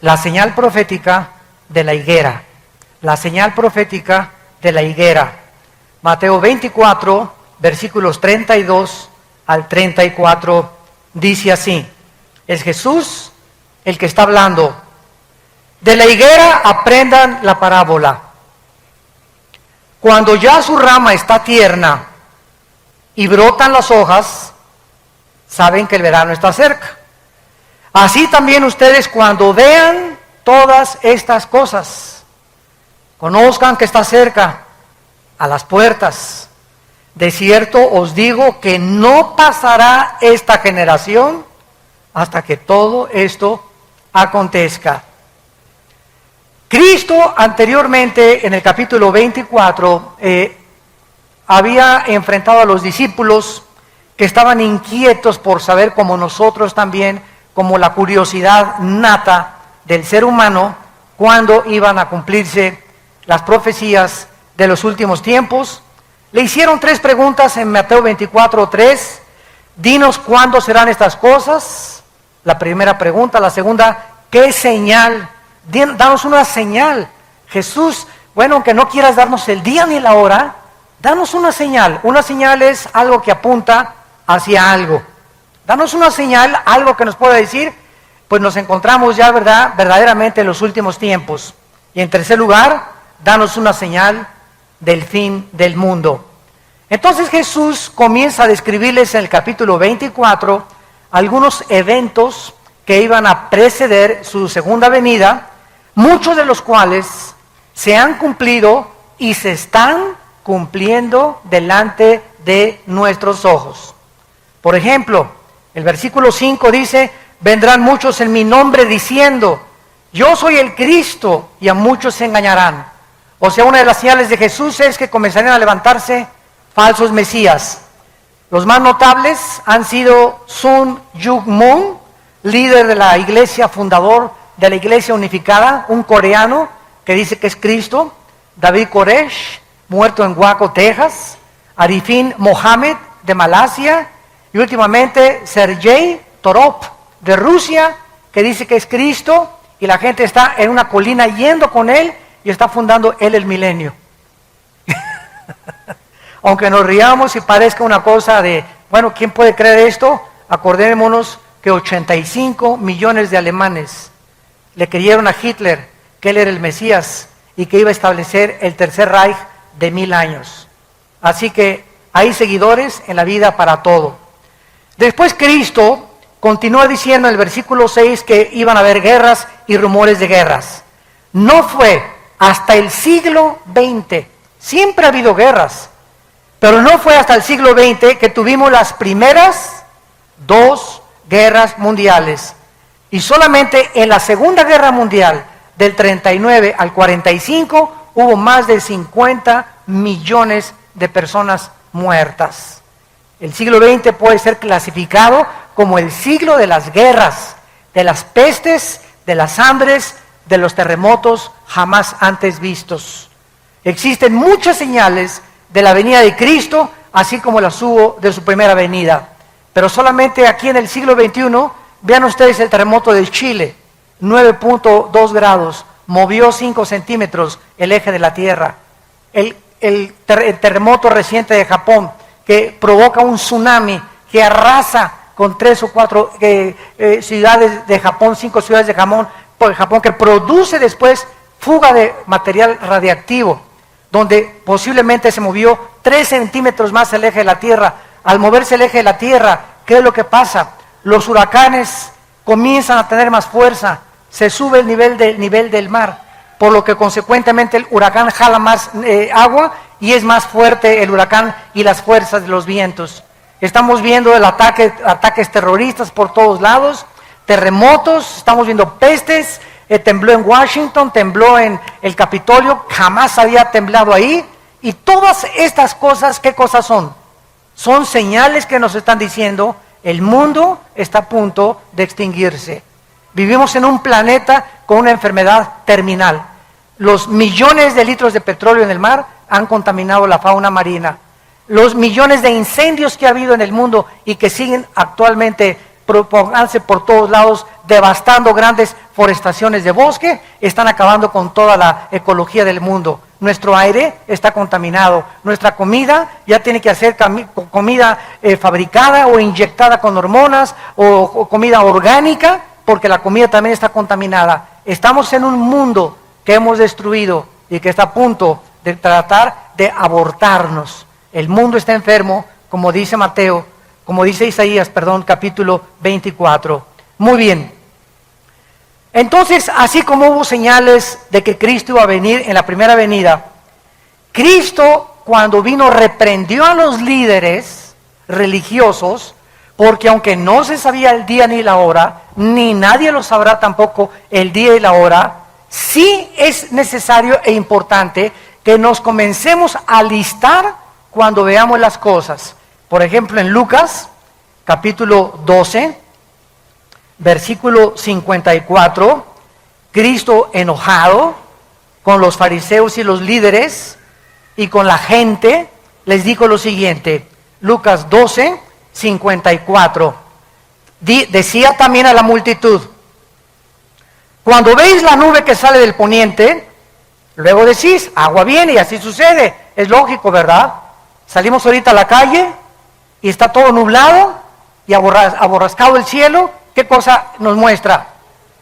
la señal profética de la higuera. La señal profética de la higuera. Mateo 24, versículos 32 al 34, dice así. Es Jesús el que está hablando. De la higuera aprendan la parábola. Cuando ya su rama está tierna y brotan las hojas, saben que el verano está cerca. Así también ustedes, cuando vean todas estas cosas, conozcan que está cerca, a las puertas. De cierto os digo que no pasará esta generación hasta que todo esto acontezca. Cristo anteriormente, en el capítulo 24, había enfrentado a los discípulos que estaban inquietos por saber, como nosotros también, como la curiosidad nata del ser humano, cuándo iban a cumplirse las profecías de los últimos tiempos. Le hicieron 3 preguntas en Mateo 24, 3. Dinos cuándo serán estas cosas. La primera pregunta. La segunda, ¿qué señal? Danos una señal. Jesús, bueno, aunque no quieras darnos el día ni la hora, danos una señal. Una señal es algo que apunta hacia algo. Danos una señal, algo que nos pueda decir, pues nos encontramos ya, ¿verdad?, verdaderamente en los últimos tiempos. Y en tercer lugar, danos una señal del fin del mundo. Entonces Jesús comienza a describirles en el capítulo 24 algunos eventos que iban a preceder su segunda venida, muchos de los cuales se han cumplido y se están cumpliendo delante de nuestros ojos. Por ejemplo, el versículo 5 dice, vendrán muchos en mi nombre diciendo, yo soy el Cristo, y a muchos se engañarán. O sea, una de las señales de Jesús es que comenzarían a levantarse falsos mesías. Los más notables han sido Sun Myung Moon, líder de la iglesia, fundador de la iglesia unificada, un coreano que dice que es Cristo. David Koresh, muerto en Waco, Texas. Arifin Mohammed, de Malasia. Y últimamente Sergei Torop, de Rusia, que dice que es Cristo. Y la gente está en una colina yendo con él y está fundando él el milenio. Aunque nos riamos y parezca una cosa de, bueno, ¿quién puede creer esto? Acordémonos que 85 millones de alemanes le creyeron a Hitler que él era el Mesías y que iba a establecer el Tercer Reich de 1000 años. Así que hay seguidores en la vida para todo. Después Cristo continúa diciendo en el versículo 6 que iban a haber guerras y rumores de guerras. No fue hasta el siglo XX, siempre ha habido guerras, pero no fue hasta el siglo XX que tuvimos las primeras 2 guerras mundiales. Y solamente en la Segunda Guerra Mundial, del 39 al 45, hubo más de 50 millones de personas muertas. El siglo XX puede ser clasificado como el siglo de las guerras, de las pestes, de las hambres, de los terremotos jamás antes vistos. Existen muchas señales de la venida de Cristo, así como las hubo de su primera venida. Pero solamente aquí en el siglo XXI, vean ustedes el terremoto de Chile, 9.2 grados, movió 5 centímetros el eje de la Tierra. El terremoto reciente de Japón, que provoca un tsunami que arrasa con 3 o 4 ciudades de Japón, 5 ciudades de Japón, que produce después fuga de material radiactivo, donde posiblemente se movió 3 centímetros más el eje de la Tierra. Al moverse el eje de la Tierra, ¿qué es lo que pasa? Los huracanes comienzan a tener más fuerza, se sube el nivel del mar, por lo que consecuentemente el huracán jala más agua y es más fuerte el huracán y las fuerzas de los vientos. Estamos viendo ataques terroristas por todos lados, terremotos, estamos viendo pestes, tembló en Washington, tembló en el Capitolio, jamás había temblado ahí. Y todas estas cosas, ¿qué cosas son? Son señales que nos están diciendo, el mundo está a punto de extinguirse. Vivimos en un planeta con una enfermedad terminal. Los millones de litros de petróleo en el mar han contaminado la fauna marina. Los millones de incendios que ha habido en el mundo y que siguen actualmente propagándose por todos lados, devastando grandes forestaciones de bosque, están acabando con toda la ecología del mundo. Nuestro aire está contaminado, nuestra comida ya tiene que ser comida fabricada o inyectada con hormonas o comida orgánica, porque la comida también está contaminada. Estamos en un mundo que hemos destruido y que está a punto de tratar de abortarnos. El mundo está enfermo, como dice Isaías, capítulo 24. Muy bien. Entonces, así como hubo señales de que Cristo iba a venir en la primera venida, Cristo, cuando vino, reprendió a los líderes religiosos, porque aunque no se sabía el día ni la hora, ni nadie lo sabrá tampoco el día y la hora, sí es necesario e importante que nos comencemos a alistar cuando veamos las cosas. Por ejemplo, en Lucas, capítulo 12, versículo 54, Cristo enojado con los fariseos y los líderes y con la gente, les dijo lo siguiente. Lucas 12, 54. Decía también a la multitud: cuando veis la nube que sale del poniente, luego decís, agua viene, y así sucede. Es lógico, ¿verdad? Salimos ahorita a la calle y está todo nublado y aborrascado el cielo. ¿Qué cosa nos muestra?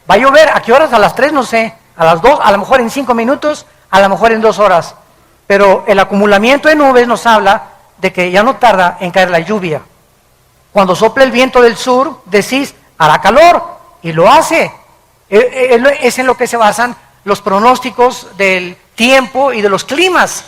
Va a llover. ¿A qué horas? A las 3, no sé. A las 2, a lo mejor en 5 minutos, a lo mejor en 2 horas. Pero el acumulamiento de nubes nos habla de que ya no tarda en caer la lluvia. Cuando sopla el viento del sur, decís, hará calor, y lo hace. Es en lo que se basan los pronósticos del tiempo y de los climas.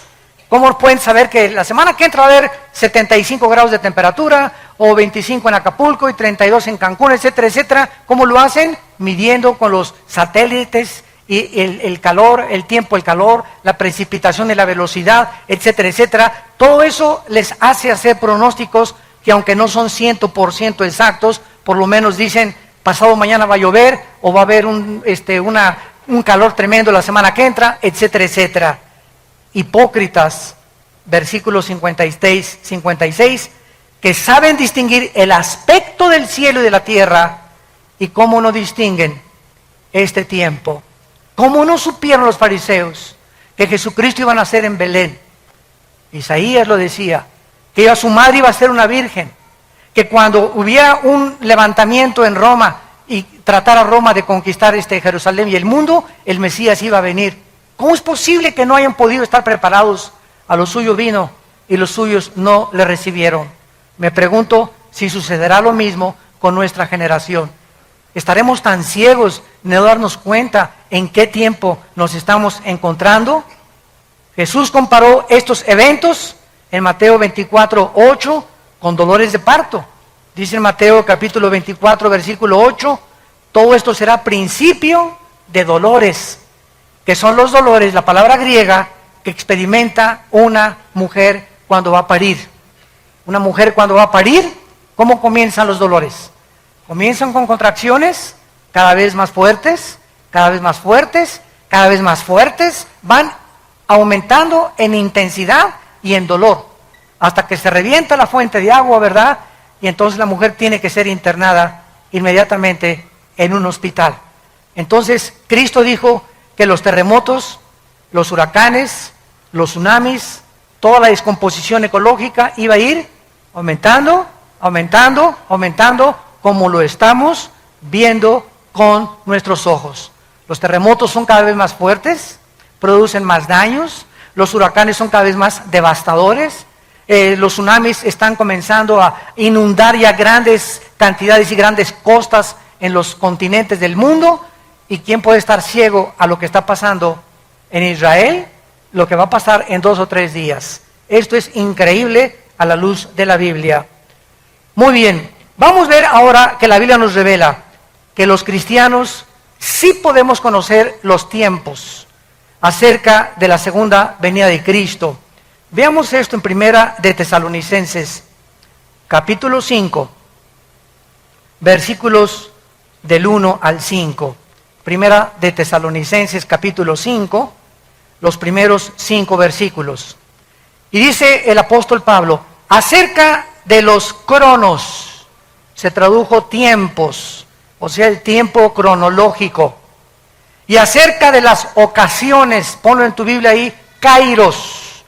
¿Cómo pueden saber que la semana que entra va a haber 75 grados de temperatura, o 25 en Acapulco y 32 en Cancún, etcétera, etcétera? ¿Cómo lo hacen? Midiendo con los satélites y el calor, el tiempo, el calor, la precipitación y la velocidad, etcétera, etcétera. Todo eso les hace hacer pronósticos que, aunque no son 100% exactos, por lo menos dicen, pasado mañana va a llover, o va a haber un calor tremendo la semana que entra, etcétera, etcétera. Hipócritas, versículos 56, que saben distinguir el aspecto del cielo y de la tierra, y cómo no distinguen este tiempo. ¿Cómo no supieron los fariseos que Jesucristo iba a nacer en Belén? Isaías lo decía, que su madre iba a ser una virgen, que cuando hubiera un levantamiento en Roma y tratara Roma de conquistar Jerusalén y el mundo, el Mesías iba a venir. ¿Cómo es posible que no hayan podido estar preparados? A lo suyo vino y los suyos no le recibieron. Me pregunto si sucederá lo mismo con nuestra generación. ¿Estaremos tan ciegos de no darnos cuenta en qué tiempo nos estamos encontrando? Jesús comparó estos eventos en Mateo 24, 8 con dolores de parto. Dice en Mateo capítulo 24, versículo 8, todo esto será principio de dolores, que son los dolores, la palabra griega, que experimenta una mujer cuando va a parir. Una mujer cuando va a parir, ¿cómo comienzan los dolores? Comienzan con contracciones cada vez más fuertes, cada vez más fuertes, cada vez más fuertes, van aumentando en intensidad y en dolor, hasta que se revienta la fuente de agua, ¿verdad? Y entonces la mujer tiene que ser internada inmediatamente en un hospital. Entonces Cristo dijo que los terremotos, los huracanes, los tsunamis, toda la descomposición ecológica iba a ir aumentando, aumentando, aumentando, como lo estamos viendo con nuestros ojos. Los terremotos son cada vez más fuertes, producen más daños, los huracanes son cada vez más devastadores, los tsunamis están comenzando a inundar ya grandes cantidades y grandes costas en los continentes del mundo. ¿Y quién puede estar ciego a lo que está pasando en Israel? Lo que va a pasar en 2 o 3 días. Esto es increíble a la luz de la Biblia. Muy bien, vamos a ver ahora que la Biblia nos revela que los cristianos sí podemos conocer los tiempos acerca de la segunda venida de Cristo. Veamos esto en Primera de Tesalonicenses, capítulo 5, versículos del 1 al 5. Primera de Tesalonicenses, capítulo 5, los primeros 5 versículos. Y dice el apóstol Pablo, acerca de los cronos. se tradujo tiempos, o sea, el tiempo cronológico. Y acerca de las ocasiones, ponlo en tu Biblia ahí, kairos,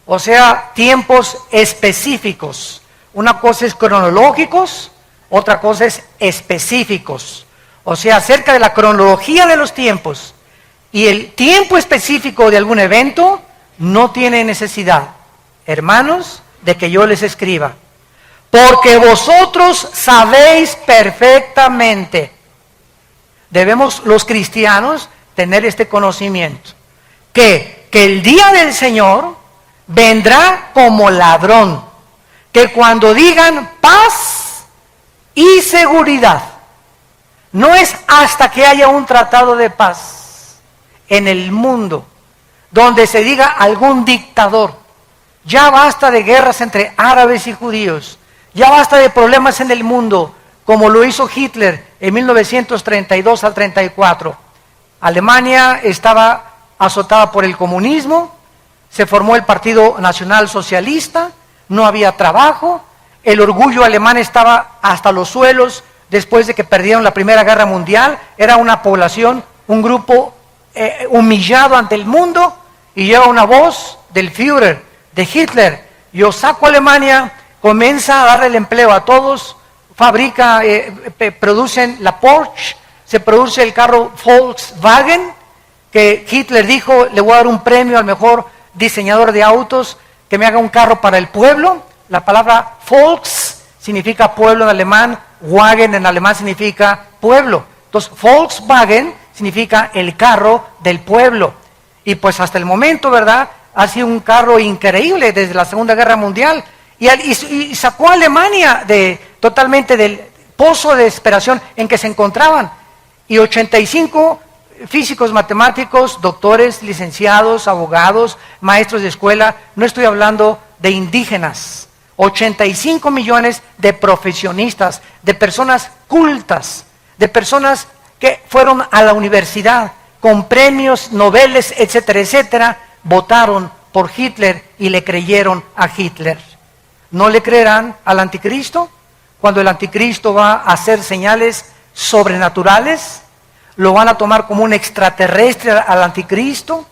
o sea, tiempos específicos. Una cosa es cronológicos, otra cosa es específicos. O sea, acerca de la cronología de los tiempos y el tiempo específico de algún evento, no tiene necesidad, hermanos, de que yo les escriba. Porque vosotros sabéis perfectamente. Debemos los cristianos tener este conocimiento. Que el día del Señor vendrá como ladrón. Que cuando digan paz y seguridad, no es hasta que haya un tratado de paz en el mundo, donde se diga algún dictador, ya basta de guerras entre árabes y judíos, ya basta de problemas en el mundo, como lo hizo Hitler en 1932 al 34. Alemania estaba azotada por el comunismo, se formó el Partido Nacional Socialista, no había trabajo, el orgullo alemán estaba hasta los suelos después de que perdieron la Primera Guerra Mundial, era una población, un grupo humillado ante el mundo, y llega una voz del Führer, de Hitler: yo saco a Alemania, comienza a darle el empleo a todos, fabrica, producen la Porsche, se produce el carro Volkswagen, que Hitler dijo: le voy a dar un premio al mejor diseñador de autos, que me haga un carro para el pueblo. La palabra Volks significa pueblo en alemán, Wagen en alemán significa pueblo. Entonces, Volkswagen significa el carro del pueblo. Y pues hasta el momento, ¿verdad?, ha sido un carro increíble desde la Segunda Guerra Mundial. Y sacó a Alemania totalmente del pozo de desesperación en que se encontraban. Y 85 físicos, matemáticos, doctores, licenciados, abogados, maestros de escuela, no estoy hablando de indígenas, 85 millones de profesionistas, de personas cultas, de personas que fueron a la universidad con premios, noveles, etcétera, etcétera, votaron por Hitler y le creyeron a Hitler. ¿No le creerán al anticristo? Cuando el anticristo va a hacer señales sobrenaturales, lo van a tomar como un extraterrestre al anticristo,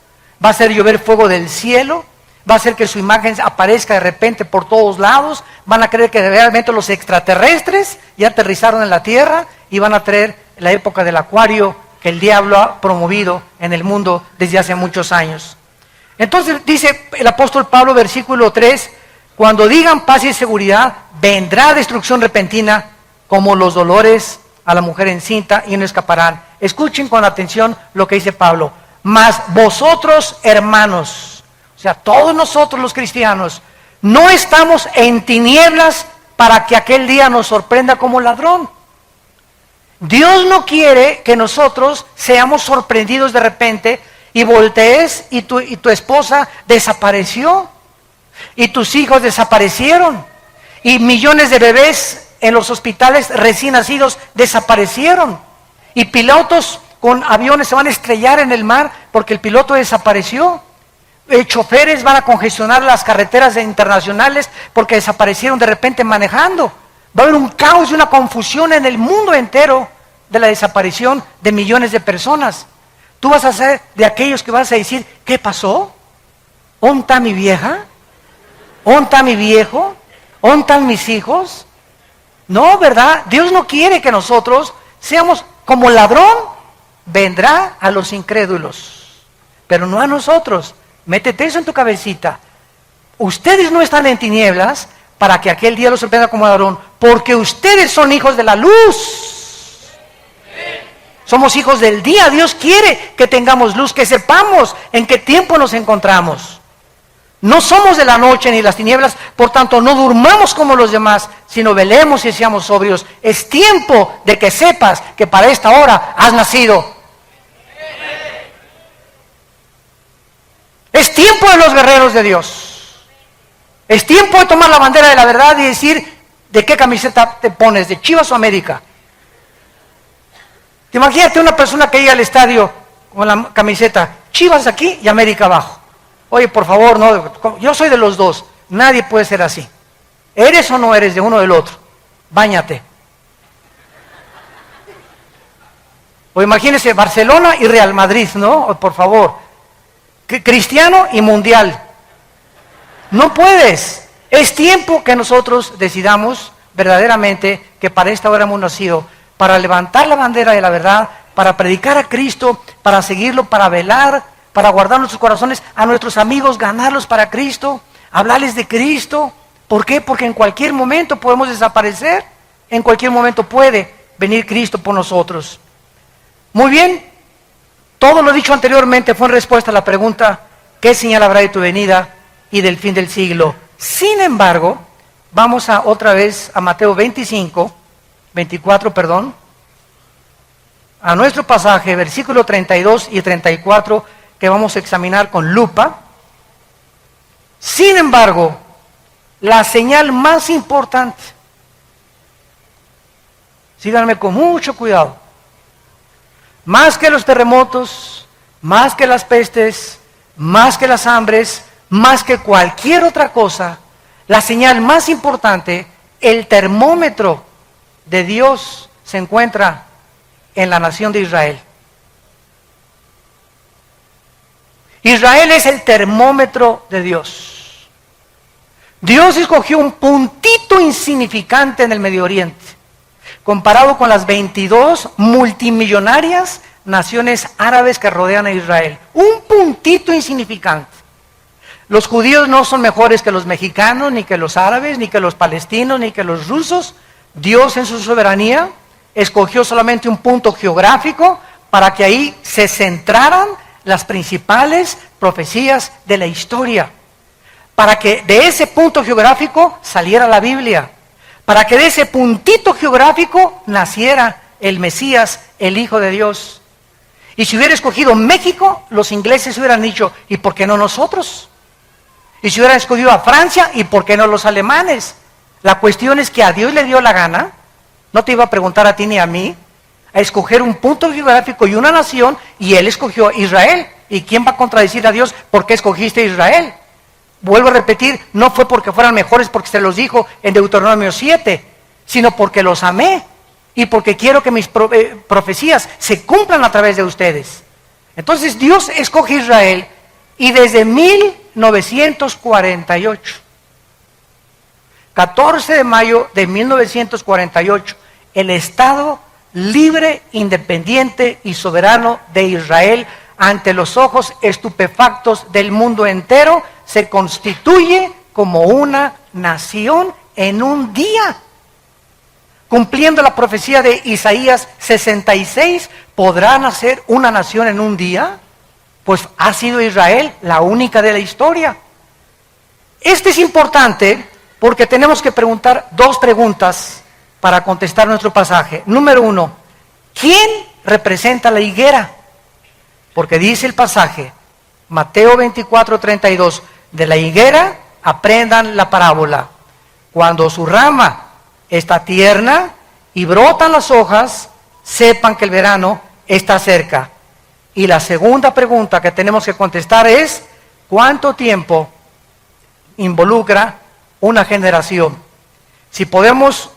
va a hacer llover fuego del cielo, va a hacer que su imagen aparezca de repente por todos lados, van a creer que realmente los extraterrestres ya aterrizaron en la tierra y van a traer la época del acuario que el diablo ha promovido en el mundo desde hace muchos años. Entonces dice el apóstol Pablo, versículo 3, cuando digan paz y seguridad, vendrá destrucción repentina como los dolores a la mujer encinta y no escaparán. Escuchen con atención lo que dice Pablo. Mas vosotros, hermanos, o sea, todos nosotros los cristianos, no estamos en tinieblas para que aquel día nos sorprenda como ladrón. Dios no quiere que nosotros seamos sorprendidos de repente y voltees y tu esposa desapareció y tus hijos desaparecieron y millones de bebés en los hospitales recién nacidos desaparecieron y pilotos con aviones se van a estrellar en el mar porque el piloto desapareció. Choferes van a congestionar las carreteras internacionales porque desaparecieron de repente manejando. Va a haber un caos y una confusión en el mundo entero de la desaparición de millones de personas. Tú vas a ser de aquellos que vas a decir: ¿qué pasó? ¿Dónde está mi vieja? ¿Dónde está mi viejo? ¿Dónde están mis hijos? No, ¿verdad? Dios no quiere que nosotros seamos como ladrón. Vendrá a los incrédulos, pero no a nosotros. Métete eso en tu cabecita. Ustedes no están en tinieblas para que aquel día los sorprenda como ladrón, porque ustedes son hijos de la luz. Somos hijos del día. Dios quiere que tengamos luz, que sepamos en qué tiempo nos encontramos. No somos de la noche ni las tinieblas, por tanto no durmamos como los demás, sino velemos y seamos sobrios. Es tiempo de que sepas que para esta hora has nacido. Es tiempo de los guerreros de Dios. Es tiempo de tomar la bandera de la verdad y decir: ¿de qué camiseta te pones? ¿De Chivas o América? Imagínate una persona que llega al estadio con la camiseta Chivas aquí y América abajo. Oye, por favor, no, yo soy de los dos. Nadie puede ser así. ¿Eres o no eres de uno o del otro? Báñate. O imagínense Barcelona y Real Madrid, ¿no? Por favor. Cristiano y mundial. No puedes. Es tiempo que nosotros decidamos verdaderamente que para esta hora hemos nacido, para levantar la bandera de la verdad, para predicar a Cristo, para seguirlo, para velar, para guardar nuestros corazones, a nuestros amigos, ganarlos para Cristo, hablarles de Cristo. ¿Por qué? Porque en cualquier momento podemos desaparecer, en cualquier momento puede venir Cristo por nosotros. Muy bien, todo lo dicho anteriormente fue en respuesta a la pregunta, ¿qué señal habrá de tu venida y del fin del siglo? Sin embargo, vamos otra vez a Mateo 24, a nuestro pasaje, versículo 32 y 34, que vamos a examinar con lupa. Sin embargo, la señal más importante, síganme con mucho cuidado, más que los terremotos, más que las pestes, más que las hambres, más que cualquier otra cosa, la señal más importante, el termómetro de Dios se encuentra en la nación de Israel. Israel es el termómetro de Dios. Dios escogió un puntito insignificante en el Medio Oriente, comparado con las 22 multimillonarias naciones árabes que rodean a Israel. Un puntito insignificante. Los judíos no son mejores que los mexicanos, ni que los árabes, ni que los palestinos, ni que los rusos. Dios en su soberanía escogió solamente un punto geográfico para que ahí se centraran las principales profecías de la historia. Para que de ese punto geográfico saliera la Biblia. Para que de ese puntito geográfico naciera el Mesías, el Hijo de Dios. Y si hubiera escogido México, los ingleses hubieran dicho, ¿y por qué no nosotros? Y si hubieran escogido a Francia, ¿y por qué no los alemanes? La cuestión es que a Dios le dio la gana, no te iba a preguntar a ti ni a mí, a escoger un punto geográfico y una nación, y Él escogió a Israel. ¿Y quién va a contradecir a Dios? ¿Por qué escogiste a Israel? Vuelvo a repetir, no fue porque fueran mejores porque se los dijo en Deuteronomio 7, sino porque los amé y porque quiero que mis profecías se cumplan a través de ustedes. Entonces Dios escoge a Israel y desde 1948, 14 de mayo de 1948, el Estado libre, independiente y soberano de Israel, ante los ojos estupefactos del mundo entero, se constituye como una nación en un día. Cumpliendo la profecía de Isaías 66, ¿podrá nacer una nación en un día? Pues ha sido Israel la única de la historia. Este es importante porque tenemos que preguntar dos preguntas para contestar nuestro pasaje. Número 1, ¿quién representa la higuera? Porque dice el pasaje, Mateo 24:32, de la higuera aprendan la parábola. Cuando su rama está tierna y brotan las hojas, sepan que el verano está cerca. Y la segunda pregunta que tenemos que contestar es, ¿cuánto tiempo involucra una generación? Si podemos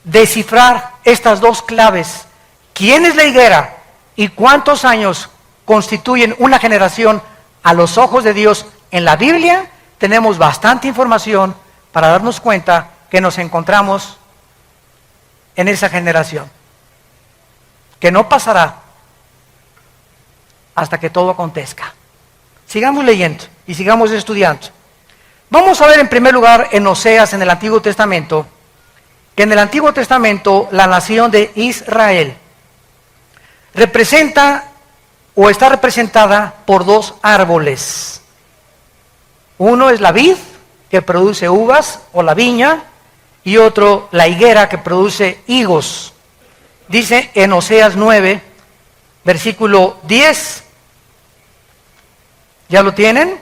descifrar estas dos claves, ¿quién es la higuera y cuántos años constituyen una generación a los ojos de Dios en la Biblia? Tenemos bastante información para darnos cuenta que nos encontramos en esa generación, que no pasará hasta que todo acontezca. Sigamos leyendo y sigamos estudiando. Vamos a ver en primer lugar en Oseas, en el Antiguo Testamento, que en el Antiguo Testamento la nación de Israel representa o está representada por dos árboles. Uno es la vid, que produce uvas, o la viña, y otro la higuera, que produce higos. Dice en Oseas 9, versículo 10, ¿ya lo tienen?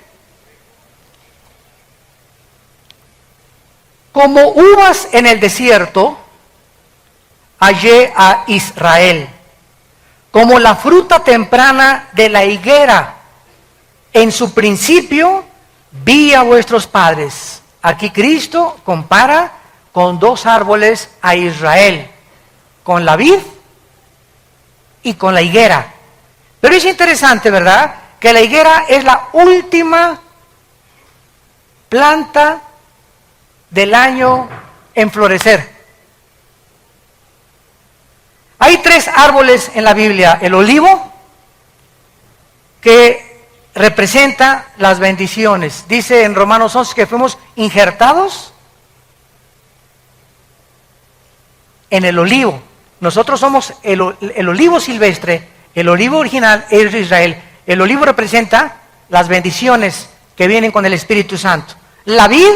Como uvas en el desierto, hallé a Israel. Como la fruta temprana de la higuera, en su principio vi a vuestros padres. Aquí Cristo compara con dos árboles a Israel, con la vid y con la higuera. Pero es interesante, ¿verdad?, que la higuera es la última planta del año en florecer. Hay 3 árboles en la Biblia: el olivo, que representa las bendiciones. Dice en Romanos 11 que fuimos injertados en el olivo. Nosotros somos el olivo silvestre, el olivo original es Israel. El olivo representa las bendiciones que vienen con el Espíritu Santo. La vid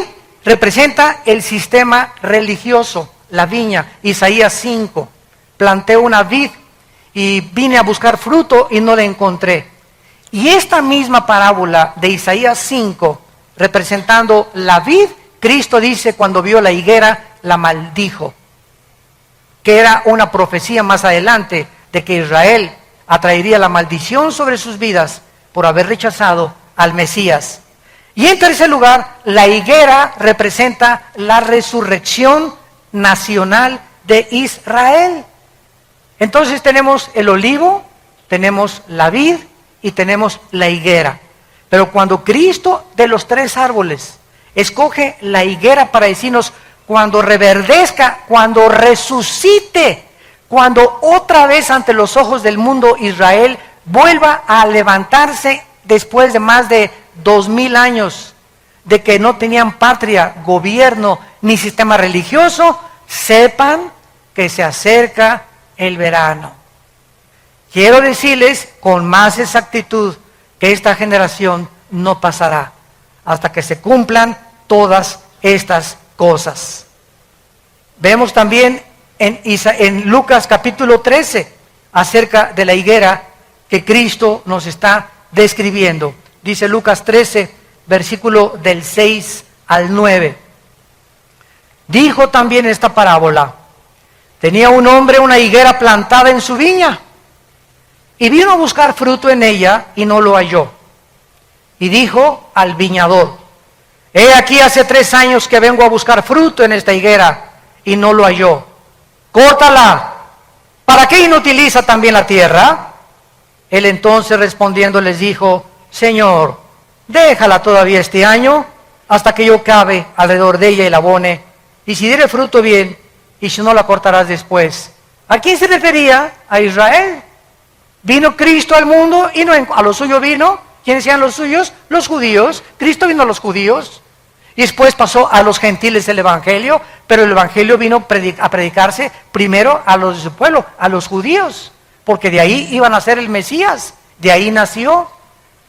representa el sistema religioso, la viña. Isaías 5, planté una vid y vine a buscar fruto y no la encontré. Y esta misma parábola de Isaías 5, representando la vid, Cristo dice cuando vio la higuera, la maldijo, que era una profecía más adelante de que Israel atraería la maldición sobre sus vidas por haber rechazado al Mesías. Y en tercer lugar, la higuera representa la resurrección nacional de Israel. Entonces tenemos el olivo, tenemos la vid y tenemos la higuera. Pero cuando Cristo, de los 3 árboles, escoge la higuera para decirnos, cuando reverdezca, cuando resucite, cuando otra vez ante los ojos del mundo Israel vuelva a levantarse después de más de 2000 años de que no tenían patria, gobierno ni sistema religioso, sepan que se acerca el verano. Quiero decirles con más exactitud que esta generación no pasará hasta que se cumplan todas estas cosas. Vemos también en Lucas capítulo 13 acerca de la higuera que Cristo nos está describiendo. Dice Lucas 13, versículo del 6 al 9. Dijo también esta parábola: tenía un hombre una higuera plantada en su viña, y vino a buscar fruto en ella, y no lo halló. Y dijo al viñador: he aquí hace 3 años que vengo a buscar fruto en esta higuera, y no lo halló. Córtala. ¿Para qué inutiliza también la tierra? Él entonces respondiendo les dijo: Señor, déjala todavía este año, hasta que yo cabe alrededor de ella y la abone, y si diere fruto bien, y si no la cortarás después. ¿A quién se refería? A Israel. Vino Cristo al mundo y no a lo suyo vino. ¿Quiénes eran los suyos? Los judíos. Cristo vino a los judíos. Y después pasó a los gentiles el evangelio, pero el evangelio vino a predicarse primero a los de su pueblo, a los judíos, porque de ahí iban a ser el Mesías, de ahí nació.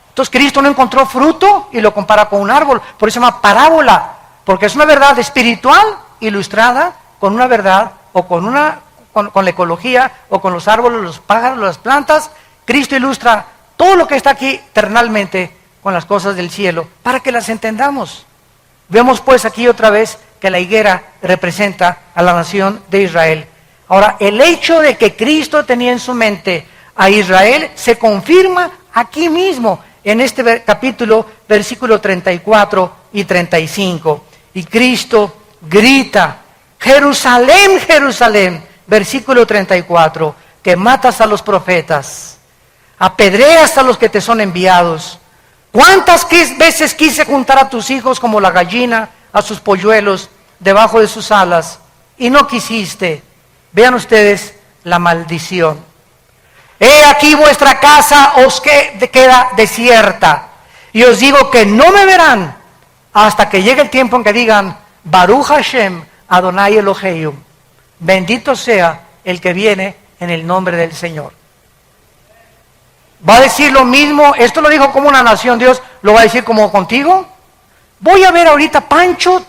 Entonces Cristo no encontró fruto y lo compara con un árbol, por eso se llama parábola, porque es una verdad espiritual ilustrada con una verdad o con la ecología o con los árboles, los pájaros, las plantas. Cristo ilustra todo lo que está aquí terrenalmente con las cosas del cielo para que las entendamos. Vemos pues aquí otra vez que la higuera representa a la nación de Israel. Ahora, el hecho de que Cristo tenía en su mente a Israel se confirma aquí mismo en este capítulo, versículo 34 y 35. Y Cristo grita: Jerusalén, Jerusalén, versículo 34, que matas a los profetas, apedreas a los que te son enviados. ¿Cuántas veces quise juntar a tus hijos como la gallina a sus polluelos debajo de sus alas, y no quisiste? Vean ustedes la maldición. He aquí vuestra casa os queda desierta, y os digo que no me verán hasta que llegue el tiempo en que digan: Baruch Hashem Adonai Eloheinu, bendito sea el que viene en el nombre del Señor. ¿Va a decir lo mismo? Esto lo dijo como una nación, Dios lo va a decir como contigo. Voy a ver ahorita Pancho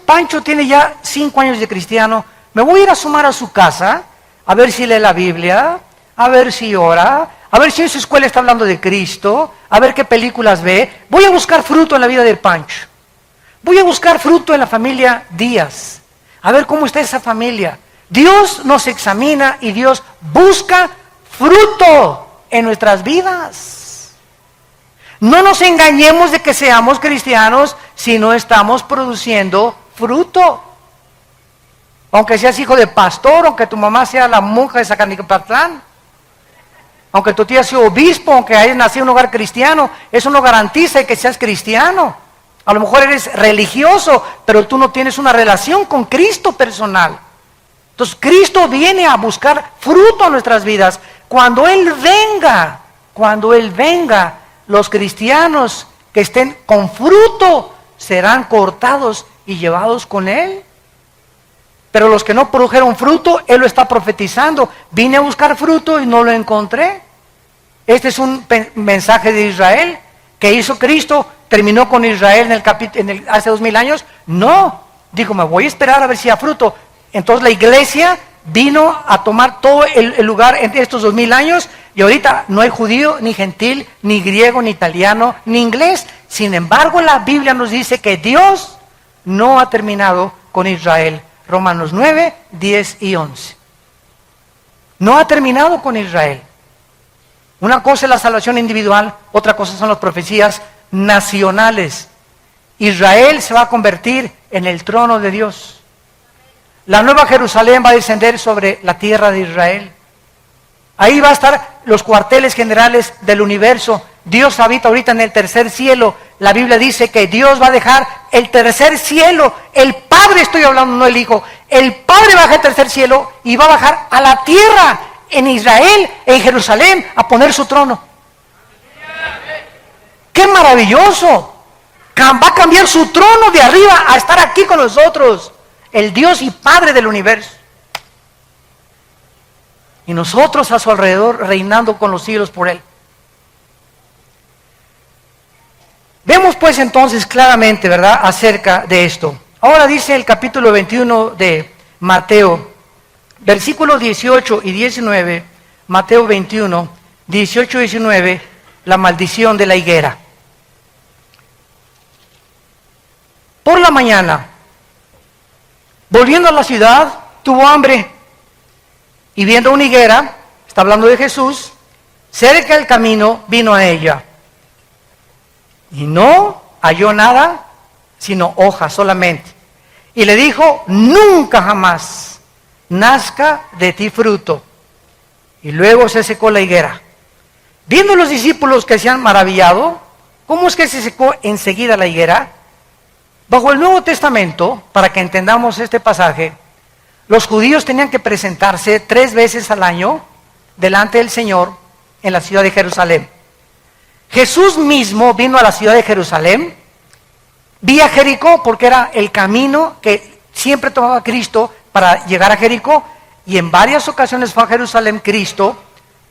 tiene ya 5 años de cristiano, me voy a ir a sumar a su casa, a ver si lee la Biblia, a ver si ora, a ver si en su escuela está hablando de Cristo, a ver qué películas ve. Voy a buscar fruto en la vida del Pancho, voy a buscar fruto en la familia Díaz, a ver cómo está esa familia. Dios nos examina y Dios busca fruto en nuestras vidas. No nos engañemos de que seamos cristianos si no estamos produciendo fruto. Aunque seas hijo de pastor, aunque tu mamá sea la monja de Zacanicapatlán, Aunque tu tía sea obispo, aunque hayas nacido en un hogar cristiano, eso no garantiza que seas cristiano. A lo mejor eres religioso, pero tú no tienes una relación con Cristo personal. Entonces Cristo viene a buscar fruto a nuestras vidas. Cuando Él venga, los cristianos que estén con fruto serán cortados y llevados con Él. Pero los que no produjeron fruto, Él lo está profetizando. Vine a buscar fruto y no lo encontré. Este es un mensaje de Israel que hizo Cristo. ¿Terminó con Israel hace 2000 años? No. Dijo, me voy a esperar a ver si hay fruto. Entonces la iglesia vino a tomar todo el lugar en estos 2000 años. Y ahorita no hay judío, ni gentil, ni griego, ni italiano, ni inglés. Sin embargo, la Biblia nos dice que Dios no ha terminado con Israel. Romanos 9, 10 y 11. No ha terminado con Israel. Una cosa es la salvación individual, otra cosa son las profecías nacionales. Israel se va a convertir en el trono de Dios. La nueva Jerusalén va a descender sobre la tierra de Israel. Ahí va a estar los cuarteles generales del universo. Dios habita ahorita en el tercer cielo. La Biblia dice que Dios va a dejar el tercer cielo. El Padre, estoy hablando, no el Hijo. El Padre baja al tercer cielo y va a bajar a la tierra, en Israel, en Jerusalén, a poner su trono. ¡Qué maravilloso! Va a cambiar su trono de arriba a estar aquí con nosotros. El Dios y Padre del universo. Y nosotros a su alrededor reinando con los siglos por Él. Vemos pues entonces claramente, ¿verdad?, acerca de esto. Ahora dice el capítulo 21 de Mateo, versículos 18 y 19, Mateo 21, 18 y 19, la maldición de la higuera. Por la mañana, volviendo a la ciudad, tuvo hambre. Y viendo una higuera, está hablando de Jesús, cerca del camino vino a ella. Y no halló nada, sino hojas solamente. Y le dijo, nunca jamás nazca de ti fruto. Y luego se secó la higuera. Viendo los discípulos que se han maravillado, ¿cómo es que se secó enseguida la higuera? Bajo el Nuevo Testamento, para que entendamos este pasaje, los judíos tenían que presentarse 3 veces al año delante del Señor en la ciudad de Jerusalén. Jesús mismo vino a la ciudad de Jerusalén, vía Jericó, porque era el camino que siempre tomaba Cristo para llegar a Jericó, y en varias ocasiones fue a Jerusalén Cristo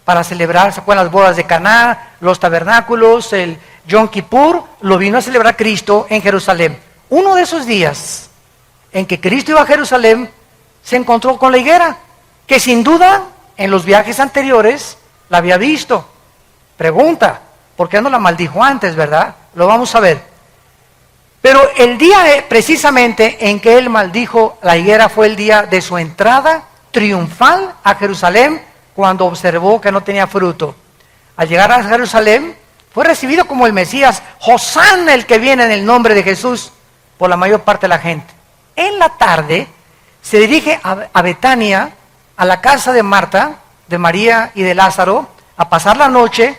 para celebrar, ¿se acuerdan las bodas de Caná, los tabernáculos, el Yom Kippur? Lo vino a celebrar Cristo en Jerusalén. Uno de esos días en que Cristo iba a Jerusalén, se encontró con la higuera, que sin duda en los viajes anteriores la había visto. Pregunta, ¿por qué no la maldijo antes, verdad? Lo vamos a ver. Pero el día precisamente en que él maldijo la higuera fue el día de su entrada triunfal a Jerusalén, cuando observó que no tenía fruto. Al llegar a Jerusalén, fue recibido como el Mesías, Hosana, el que viene en el nombre de Jesús, por la mayor parte de la gente. En la tarde, se dirige a Betania, a la casa de Marta, de María y de Lázaro, a pasar la noche,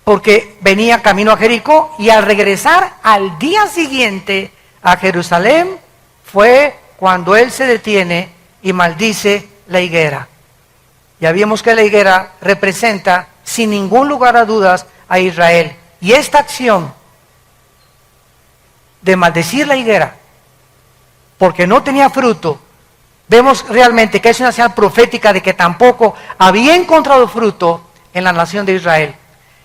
porque venía camino a Jericó, y al regresar al día siguiente a Jerusalén, fue cuando él se detiene y maldice la higuera. Ya vimos que la higuera representa, sin ningún lugar a dudas, a Israel. Y esta acción de maldecir la higuera, porque no tenía fruto, vemos realmente que es una señal profética de que tampoco había encontrado fruto en la nación de Israel.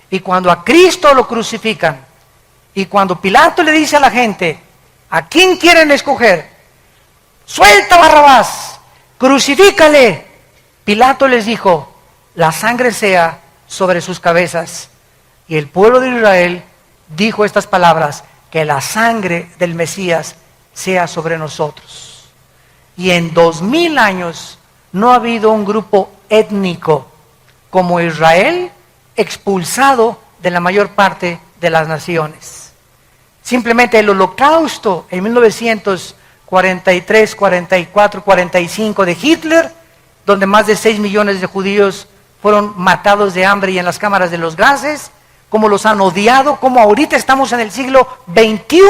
Y cuando a Cristo lo crucifican, y cuando Pilato le dice a la gente, ¿a quién quieren escoger? Suelta a Barrabás, crucifícale. Pilato les dijo, la sangre sea sobre sus cabezas. Y el pueblo de Israel dijo estas palabras, que la sangre del Mesías sea sobre nosotros. Y en 2000 años no ha habido un grupo étnico como Israel expulsado de la mayor parte de las naciones. Simplemente el holocausto en 1943, 44, 45 de Hitler, donde más de 6 millones de judíos fueron matados de hambre y en las cámaras de los gases, cómo los han odiado, cómo ahorita estamos en el siglo XXI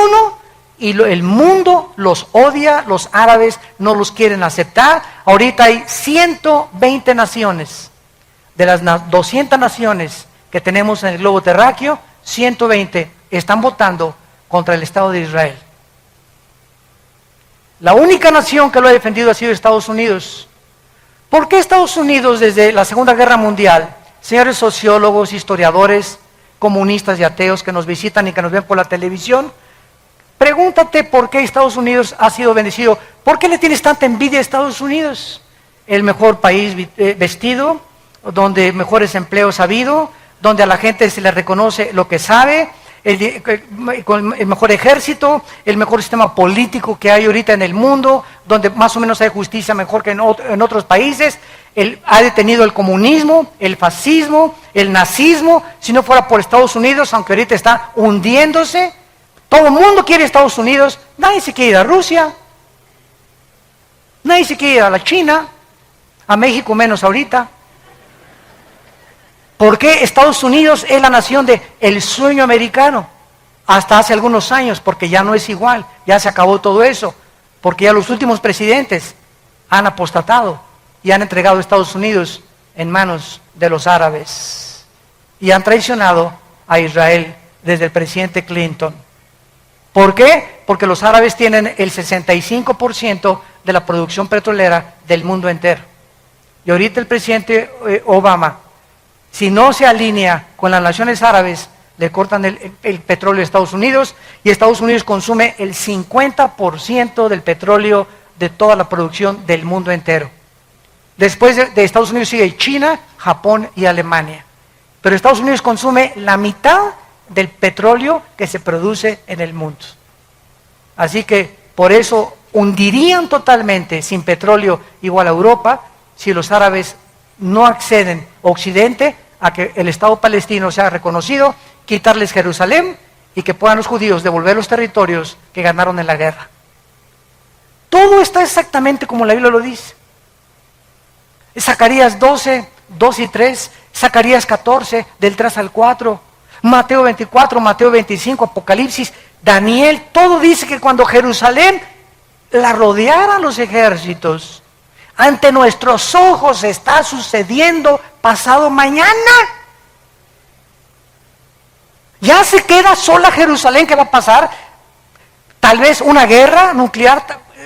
y el mundo los odia, los árabes no los quieren aceptar. Ahorita hay 120 naciones, de las 200 naciones que tenemos en el globo terráqueo, 120 están votando contra el Estado de Israel. La única nación que lo ha defendido ha sido Estados Unidos. ¿Por qué Estados Unidos desde la Segunda Guerra Mundial, señores sociólogos, historiadores, comunistas y ateos que nos visitan y que nos ven por la televisión, pregúntate por qué Estados Unidos ha sido bendecido? ¿Por qué le tienes tanta envidia a Estados Unidos? El mejor país vestido, donde mejores empleos ha habido, donde a la gente se le reconoce lo que sabe, con el mejor ejército, el mejor sistema político que hay ahorita en el mundo, donde más o menos hay justicia mejor que en otros países. Ha detenido el comunismo, el fascismo, el nazismo. Si no fuera por Estados Unidos, aunque ahorita está hundiéndose, todo el mundo quiere Estados Unidos. Nadie se quiere ir a Rusia, nadie se quiere ir a la China, a México menos ahorita. ¿Por qué Estados Unidos es la nación del sueño americano? Hasta hace algunos años, porque ya no es igual, ya se acabó todo eso, porque ya los últimos presidentes han apostatado y han entregado a Estados Unidos en manos de los árabes y han traicionado a Israel desde el presidente Clinton. ¿Por qué? Porque los árabes tienen el 65% de la producción petrolera del mundo entero. Y ahorita el presidente Obama, si no se alinea con las naciones árabes, le cortan el petróleo a Estados Unidos y Estados Unidos consume el 50% del petróleo de toda la producción del mundo entero. Después de Estados Unidos sigue China, Japón y Alemania. Pero Estados Unidos consume la mitad del petróleo que se produce en el mundo. Así que por eso hundirían totalmente sin petróleo igual a Europa si los árabes no acceden a Occidente a que el Estado palestino sea reconocido, quitarles Jerusalén y que puedan los judíos devolver los territorios que ganaron en la guerra. Todo está exactamente como la Biblia lo dice. Zacarías 12, 2 y 3, Zacarías 14, del 3 al 4, Mateo 24, Mateo 25, Apocalipsis, Daniel, todo dice que cuando Jerusalén la rodearan los ejércitos, ante nuestros ojos está sucediendo pasado mañana. Ya se queda sola Jerusalén. ¿Qué va a pasar? Tal vez una guerra nuclear.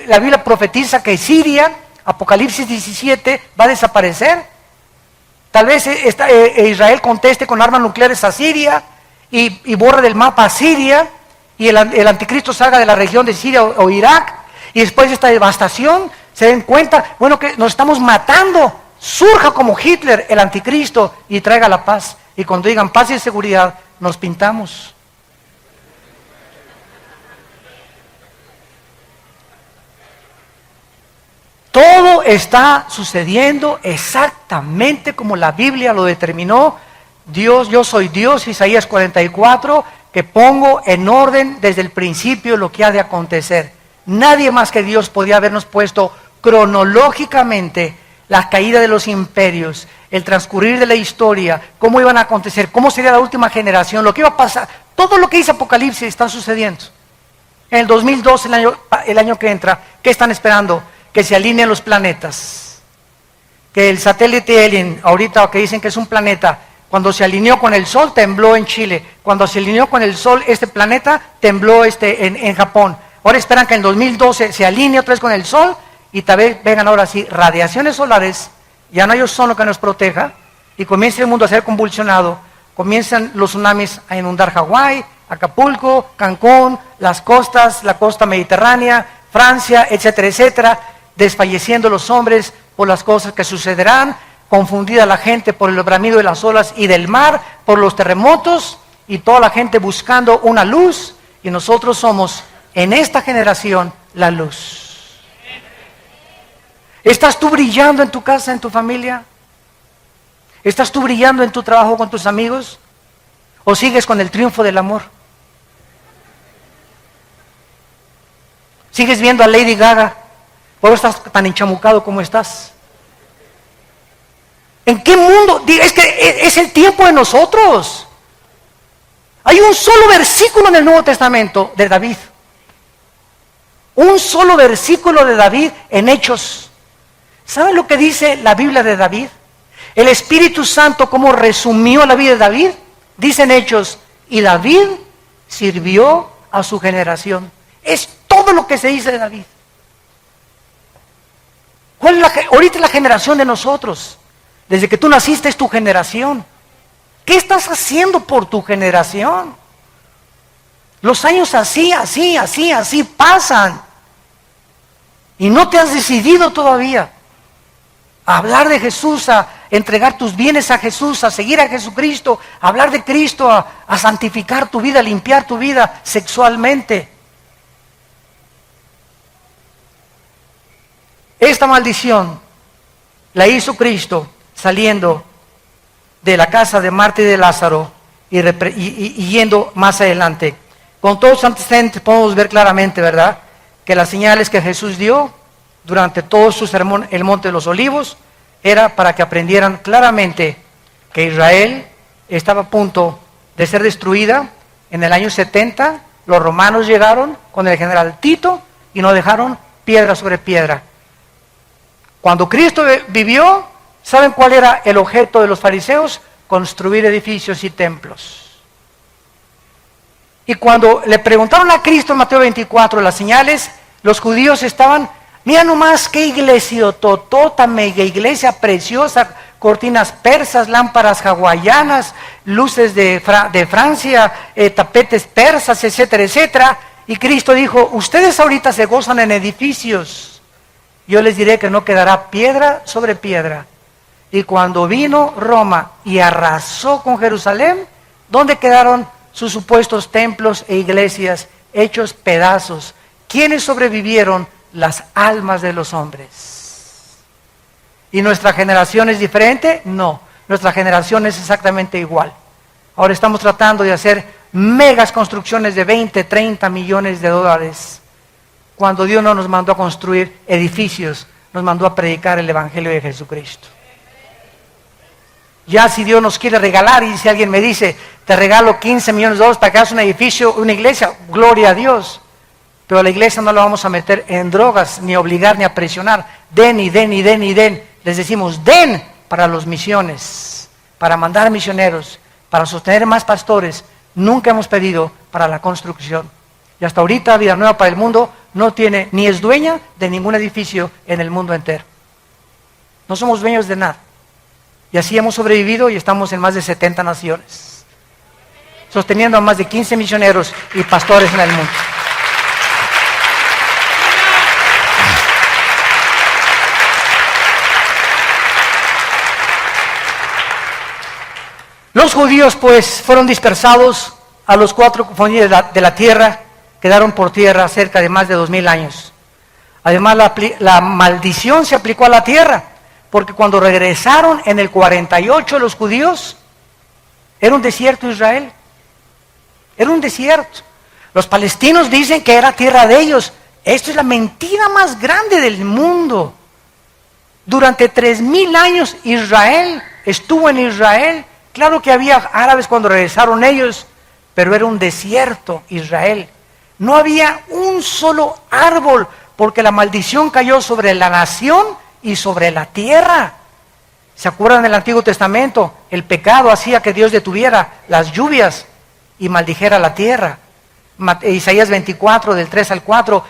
La Biblia profetiza que Siria, Apocalipsis 17, va a desaparecer. Tal vez Israel conteste con armas nucleares a Siria y borre del mapa a Siria y el anticristo salga de la región de Siria o Irak, y después de esta devastación se den cuenta, bueno, que nos estamos matando, surja como Hitler el anticristo y traiga la paz. Y cuando digan paz y seguridad, nos pintamos. Todo está sucediendo exactamente como la Biblia lo determinó. Dios, yo soy Dios, Isaías 44, que pongo en orden desde el principio lo que ha de acontecer. Nadie más que Dios podía habernos puesto cronológicamente la caída de los imperios, el transcurrir de la historia, cómo iban a acontecer, cómo sería la última generación, lo que iba a pasar. Todo lo que dice Apocalipsis está sucediendo. En el 2012, el año que entra, ¿qué están esperando? Que se alineen los planetas. Que el satélite Alien, ahorita que dicen que es un planeta, cuando se alineó con el Sol, tembló en Chile. Cuando se alineó con el Sol, este planeta, tembló en Japón. Ahora esperan que en 2012 se alinee otra vez con el Sol y tal vez vengan ahora sí radiaciones solares, ya no hay ozono que nos proteja y comienza el mundo a ser convulsionado, comienzan los tsunamis a inundar Hawái, Acapulco, Cancún, las costas, la costa mediterránea, Francia, etcétera, etcétera, desfalleciendo los hombres por las cosas que sucederán, confundida la gente por el bramido de las olas y del mar, por los terremotos y toda la gente buscando una luz, y nosotros somos en esta generación la luz. ¿Estás tú brillando en tu casa, en tu familia? ¿Estás tú brillando en tu trabajo con tus amigos? ¿O sigues con el triunfo del amor? ¿Sigues viendo a Lady Gaga? ¿Por qué estás tan enchamucado como estás? ¿En qué mundo? Es que es el tiempo de nosotros. Hay un solo versículo en el Nuevo Testamento de David. Un solo versículo de David en Hechos. ¿Saben lo que dice la Biblia de David? El Espíritu Santo, ¿cómo resumió la vida de David? Dice en Hechos, y David sirvió a su generación. Es todo lo que se dice de David. ¿Cuál es ahorita la generación de nosotros? Desde que tú naciste es tu generación. ¿Qué estás haciendo por tu generación? Los años así pasan. Y no te has decidido todavía a hablar de Jesús, a entregar tus bienes a Jesús, a seguir a Jesucristo, a hablar de Cristo, a santificar tu vida, a limpiar tu vida sexualmente. Esta maldición la hizo Cristo saliendo de la casa de Marta y de Lázaro y yendo más adelante. Con todos los antecedentes podemos ver claramente, ¿verdad?, que las señales que Jesús dio durante todo su sermón, el Monte de los Olivos, era para que aprendieran claramente que Israel estaba a punto de ser destruida. En el año 70, los romanos llegaron con el general Tito y no dejaron piedra sobre piedra. Cuando Cristo vivió, ¿saben cuál era el objeto de los fariseos? Construir edificios y templos. Y cuando le preguntaron a Cristo en Mateo 24 las señales, los judíos estaban, mira nomás qué iglesia totota, mega iglesia preciosa, cortinas persas, lámparas hawaianas, luces de Francia, tapetes persas, etcétera, etcétera. Y Cristo dijo, ustedes ahorita se gozan en edificios. Yo les diré que no quedará piedra sobre piedra. Y cuando vino Roma y arrasó con Jerusalén, ¿dónde quedaron sus supuestos templos e iglesias hechos pedazos? ¿Quiénes sobrevivieron? Las almas de los hombres. ¿Y nuestra generación es diferente? No, nuestra generación es exactamente igual. Ahora estamos tratando de hacer megas construcciones de 20, 30 millones de dólares, cuando Dios no nos mandó a construir edificios, nos mandó a predicar el Evangelio de Jesucristo. Ya si Dios nos quiere regalar, y si alguien me dice, te regalo 15 millones de dólares para que hagas un edificio, una iglesia, gloria a Dios. Pero a la iglesia no la vamos a meter en drogas, ni a obligar, ni a presionar. Den y den y den y den. Les decimos, den para las misiones, para mandar misioneros, para sostener más pastores. Nunca hemos pedido para la construcción. Y hasta ahorita Vida Nueva para el Mundo no tiene, ni es dueña de ningún edificio en el mundo entero. No somos dueños de nada. Y así hemos sobrevivido y estamos en más de 70 naciones, sosteniendo a más de 15 misioneros y pastores en el mundo. Los judíos pues fueron dispersados a los 4 confines de la tierra, quedaron por tierra cerca de más de 2000 años. Además la maldición se aplicó a la tierra, porque cuando regresaron en el 48 los judíos, era un desierto Israel, era un desierto. Los palestinos dicen que era tierra de ellos. Esto es la mentira más grande del mundo. Durante 3000 años Israel estuvo en Israel. Claro que había árabes cuando regresaron ellos, pero era un desierto Israel. No había un solo árbol, porque la maldición cayó sobre la nación y sobre la tierra. ¿Se acuerdan del Antiguo Testamento? El pecado hacía que Dios detuviera las lluvias y maldijera la tierra. Isaías 24, del 3 al 4,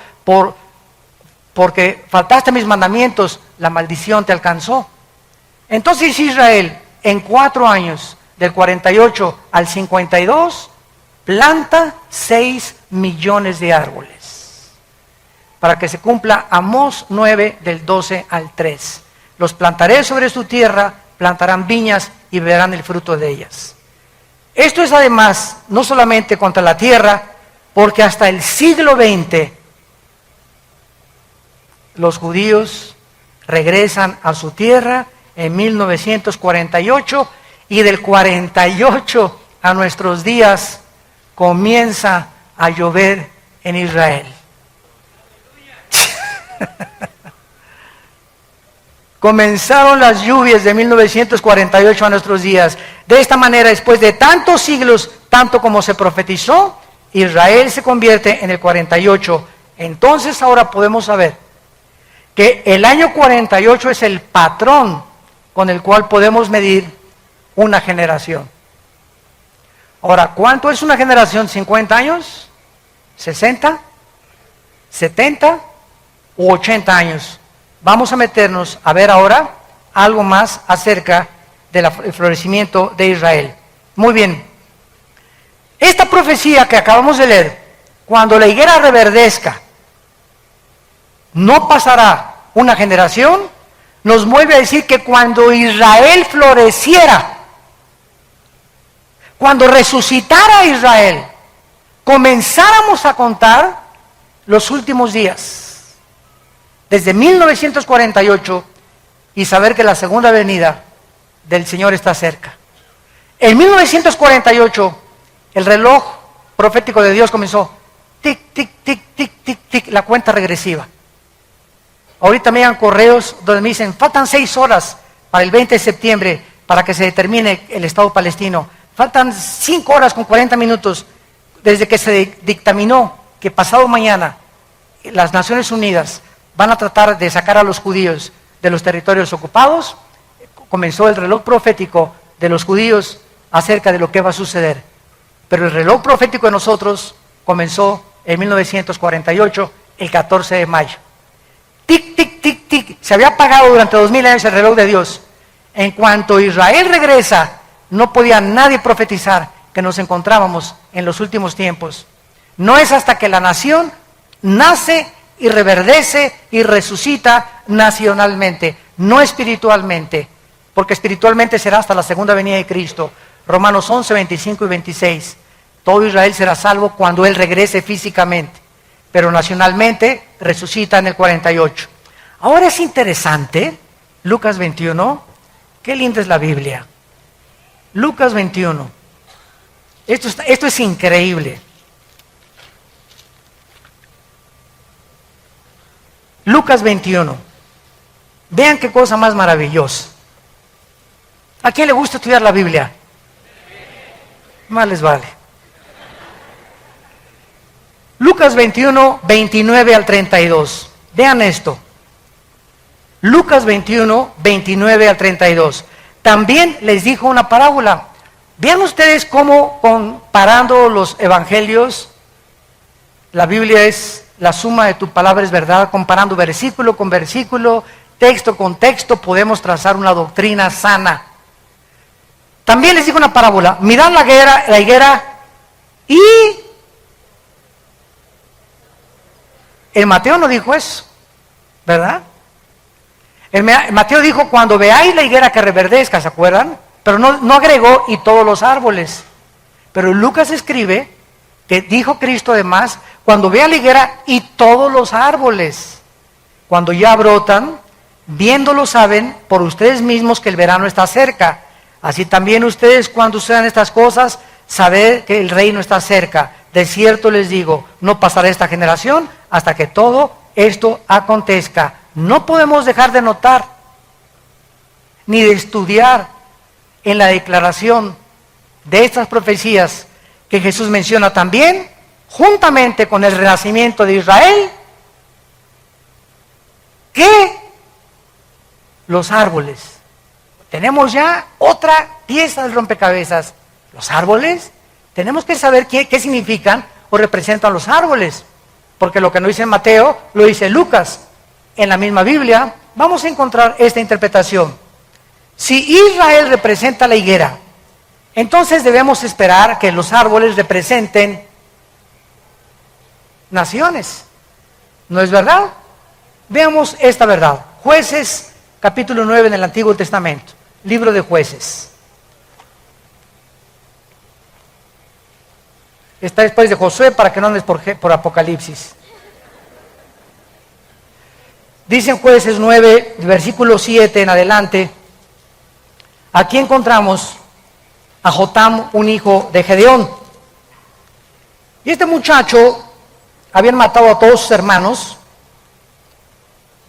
porque faltaste mis mandamientos, la maldición te alcanzó. Entonces Israel, en 4 años, del 48 al 52, planta 6 millones de árboles, para que se cumpla Amós 9, del 12 al 3. Los plantaré sobre su tierra, plantarán viñas y beberán el fruto de ellas. Esto es además no solamente contra la tierra, porque hasta el siglo XX los judíos regresan a su tierra en 1948, y del 48 a nuestros días comienza a llover en Israel. Comenzaron las lluvias de 1948 a nuestros días. De esta manera, después de tantos siglos, tanto como se profetizó, Israel se convierte en el 48. Entonces ahora podemos saber que el año 48 es el patrón con el cual podemos medir una generación. Ahora, ¿cuánto es una generación? ¿50 años? ¿60? ¿70? ¿U 80 años? Vamos a meternos a ver ahora algo más acerca del florecimiento de Israel. Muy bien. Esta profecía que acabamos de leer, cuando la higuera reverdezca, no pasará una generación, nos vuelve a decir que cuando Israel floreciera, cuando resucitara Israel, comenzáramos a contar los últimos días, desde 1948, y saber que la segunda venida del Señor está cerca. En 1948, el reloj profético de Dios comenzó, tic, tic, tic, tic, tic, tic, la cuenta regresiva. Ahorita me llegan correos donde me dicen, faltan 6 horas para el 20 de septiembre para que se determine el Estado palestino. Faltan 5 horas con 40 minutos desde que se dictaminó que pasado mañana las Naciones Unidas van a tratar de sacar a los judíos de los territorios ocupados. Comenzó el reloj profético de los judíos acerca de lo que va a suceder. Pero el reloj profético de nosotros comenzó en 1948, el 14 de mayo. Tic, tic, tic, tic. Se había apagado durante 2000 años el reloj de Dios. En cuanto Israel regresa, no podía nadie profetizar que nos encontrábamos en los últimos tiempos. No es hasta que la nación nace y reverdece y resucita nacionalmente, no espiritualmente, porque espiritualmente será hasta la segunda venida de Cristo. Romanos 11, 25 y 26. Todo Israel será salvo cuando Él regrese físicamente, pero nacionalmente resucita en el 48. Ahora es interesante, Lucas 21, qué linda es la Biblia. Lucas 21, esto es increíble. Lucas 21, vean qué cosa más maravillosa. ¿A quién le gusta estudiar la Biblia? Más les vale. Lucas 21, 29 al 32. Vean esto. Lucas 21, 29 al 32. También les dijo una parábola. Vean ustedes cómo comparando los evangelios, la Biblia es la suma de tu palabra es verdad, comparando versículo con versículo, texto con texto, podemos trazar una doctrina sana. También les dijo una parábola. Mirad la higuera y... El Mateo no dijo eso, ¿verdad? Mateo dijo, cuando veáis la higuera que reverdezca, ¿se acuerdan? Pero no agregó, y todos los árboles. Pero Lucas escribe que dijo Cristo además, cuando vea la higuera y todos los árboles, cuando ya brotan, viéndolo saben por ustedes mismos que el verano está cerca. Así también ustedes, cuando sucedan estas cosas, sabed que el reino está cerca. De cierto les digo, no pasará esta generación hasta que todo esto acontezca. No podemos dejar de notar, ni de estudiar en la declaración de estas profecías que Jesús menciona también, juntamente con el renacimiento de Israel, que los árboles. Tenemos ya otra pieza del rompecabezas. Los árboles, tenemos que saber qué significan o representan los árboles, porque lo que no dice Mateo, lo dice Lucas. En la misma Biblia vamos a encontrar esta interpretación. Si Israel representa la higuera, entonces debemos esperar que los árboles representen naciones. ¿No es verdad? Veamos esta verdad. Jueces, capítulo 9 en el Antiguo Testamento. Libro de Jueces. Está después de Josué para que no andes por Apocalipsis. Dice en Jueces 9, versículo 7 en adelante, aquí encontramos a Jotam, un hijo de Gedeón. Y este muchacho habían matado a todos sus hermanos,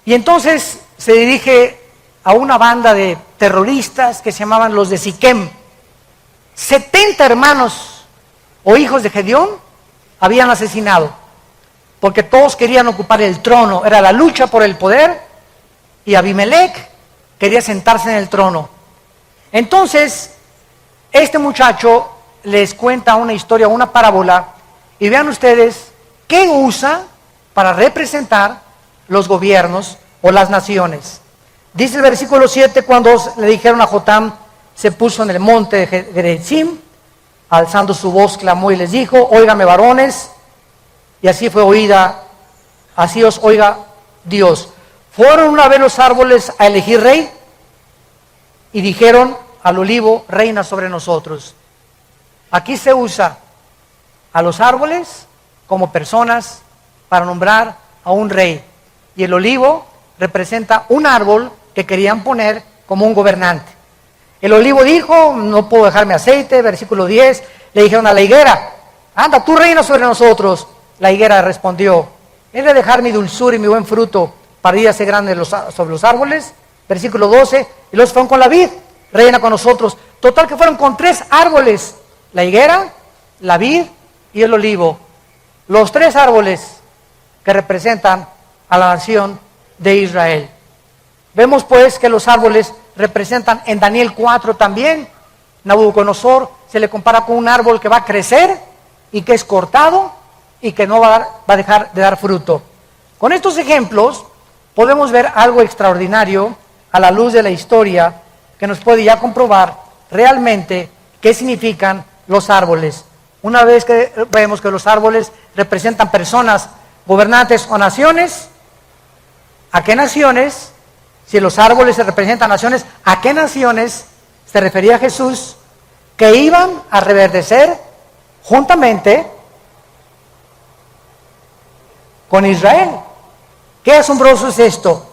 y entonces se dirige a una banda de terroristas que se llamaban los de Siquem. 70 hermanos o hijos de Gedeón habían asesinado, porque todos querían ocupar el trono, era la lucha por el poder, y Abimelech quería sentarse en el trono. Entonces, este muchacho les cuenta una historia, una parábola, y vean ustedes qué usa para representar los gobiernos o las naciones. Dice el versículo 7, cuando le dijeron a Jotam, se puso en el monte de Gerizim, alzando su voz clamó y les dijo, óigame varones, y así fue oída, así os oiga Dios. Fueron una vez los árboles a elegir rey, y dijeron al olivo, reina sobre nosotros. Aquí se usa a los árboles como personas para nombrar a un rey, y el olivo representa un árbol que querían poner como un gobernante. El olivo dijo, no puedo dejarme aceite, versículo 10, le dijeron a la higuera, anda, tú reina sobre nosotros. La higuera respondió, he de dejar mi dulzura y mi buen fruto para ir a ser grande sobre los árboles. Versículo 12, y los fueron con la vid, reina con nosotros. Total que fueron con 3 árboles, la higuera, la vid y el olivo. Los 3 árboles que representan a la nación de Israel. Vemos pues que los árboles representan en Daniel 4 también. Nabucodonosor se le compara con un árbol que va a crecer y que es cortado y que no va a dejar de dar fruto. Con estos ejemplos podemos ver algo extraordinario a la luz de la historia que nos puede ya comprobar realmente qué significan los árboles. Una vez que vemos que los árboles representan personas, gobernantes o naciones, ¿a qué naciones? Si los árboles se representan naciones, ¿a qué naciones se refería Jesús que iban a reverdecer juntamente con Israel? Qué asombroso es esto.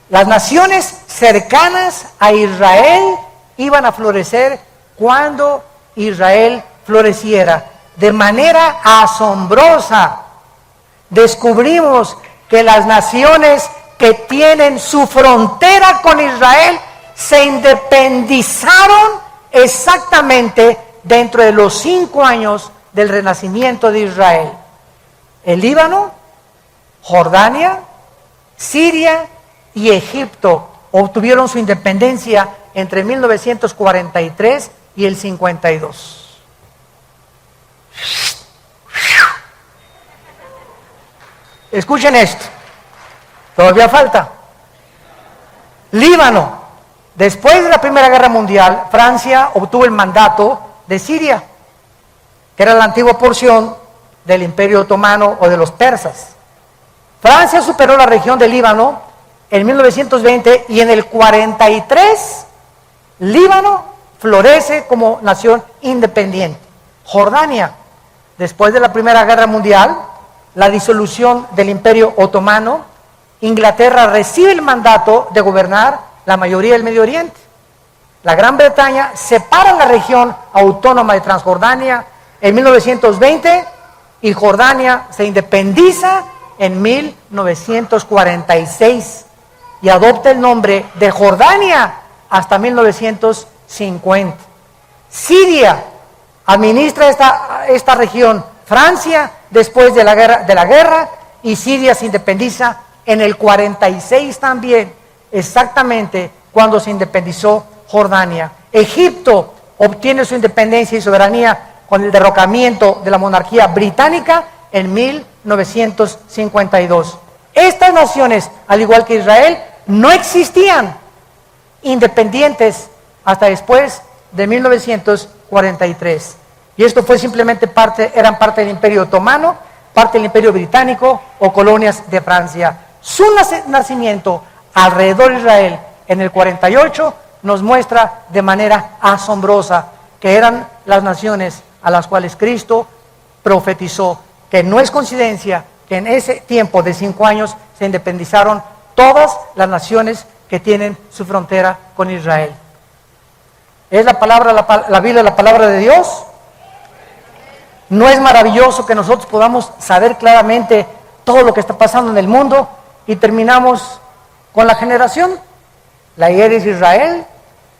Las naciones cercanas a Israel iban a florecer cuando Israel floreciera. De manera asombrosa descubrimos que las naciones que tienen su frontera con Israel se independizaron exactamente dentro de los 5 años del renacimiento de Israel. El Líbano, Jordania, Siria y Egipto obtuvieron su independencia entre 1943 y el 52. Escuchen esto, todavía falta. Líbano, después de la Primera Guerra Mundial, Francia obtuvo el mandato de Siria, que era la antigua porción del Imperio Otomano o de los persas. Francia superó la región del Líbano en 1920 y en el 43 Líbano florece como nación independiente. Jordania, después de la Primera Guerra Mundial, la disolución del Imperio Otomano, Inglaterra recibe el mandato de gobernar la mayoría del Medio Oriente. La Gran Bretaña separa la región autónoma de Transjordania en 1920 y Jordania se independiza en 1946 y adopta el nombre de Jordania hasta 1950. Siria administra esta región Francia después de la guerra y Siria se independiza en el 46 también, exactamente cuando se independizó Jordania. Egipto obtiene su independencia y soberanía con el derrocamiento de la monarquía británica en 1952. Estas naciones, al igual que Israel, no existían independientes hasta después de 1943. Y esto fue simplemente eran parte del Imperio Otomano, parte del Imperio Británico o colonias de Francia. Su nacimiento alrededor de Israel en el 48 nos muestra de manera asombrosa que eran las naciones a las cuales Cristo profetizó, que no es coincidencia que en ese tiempo de 5 años se independizaron todas las naciones que tienen su frontera con Israel. ¿Es la Biblia la palabra de Dios? ¿No es maravilloso que nosotros podamos saber claramente todo lo que está pasando en el mundo? Y terminamos con la generación La idea es Israel,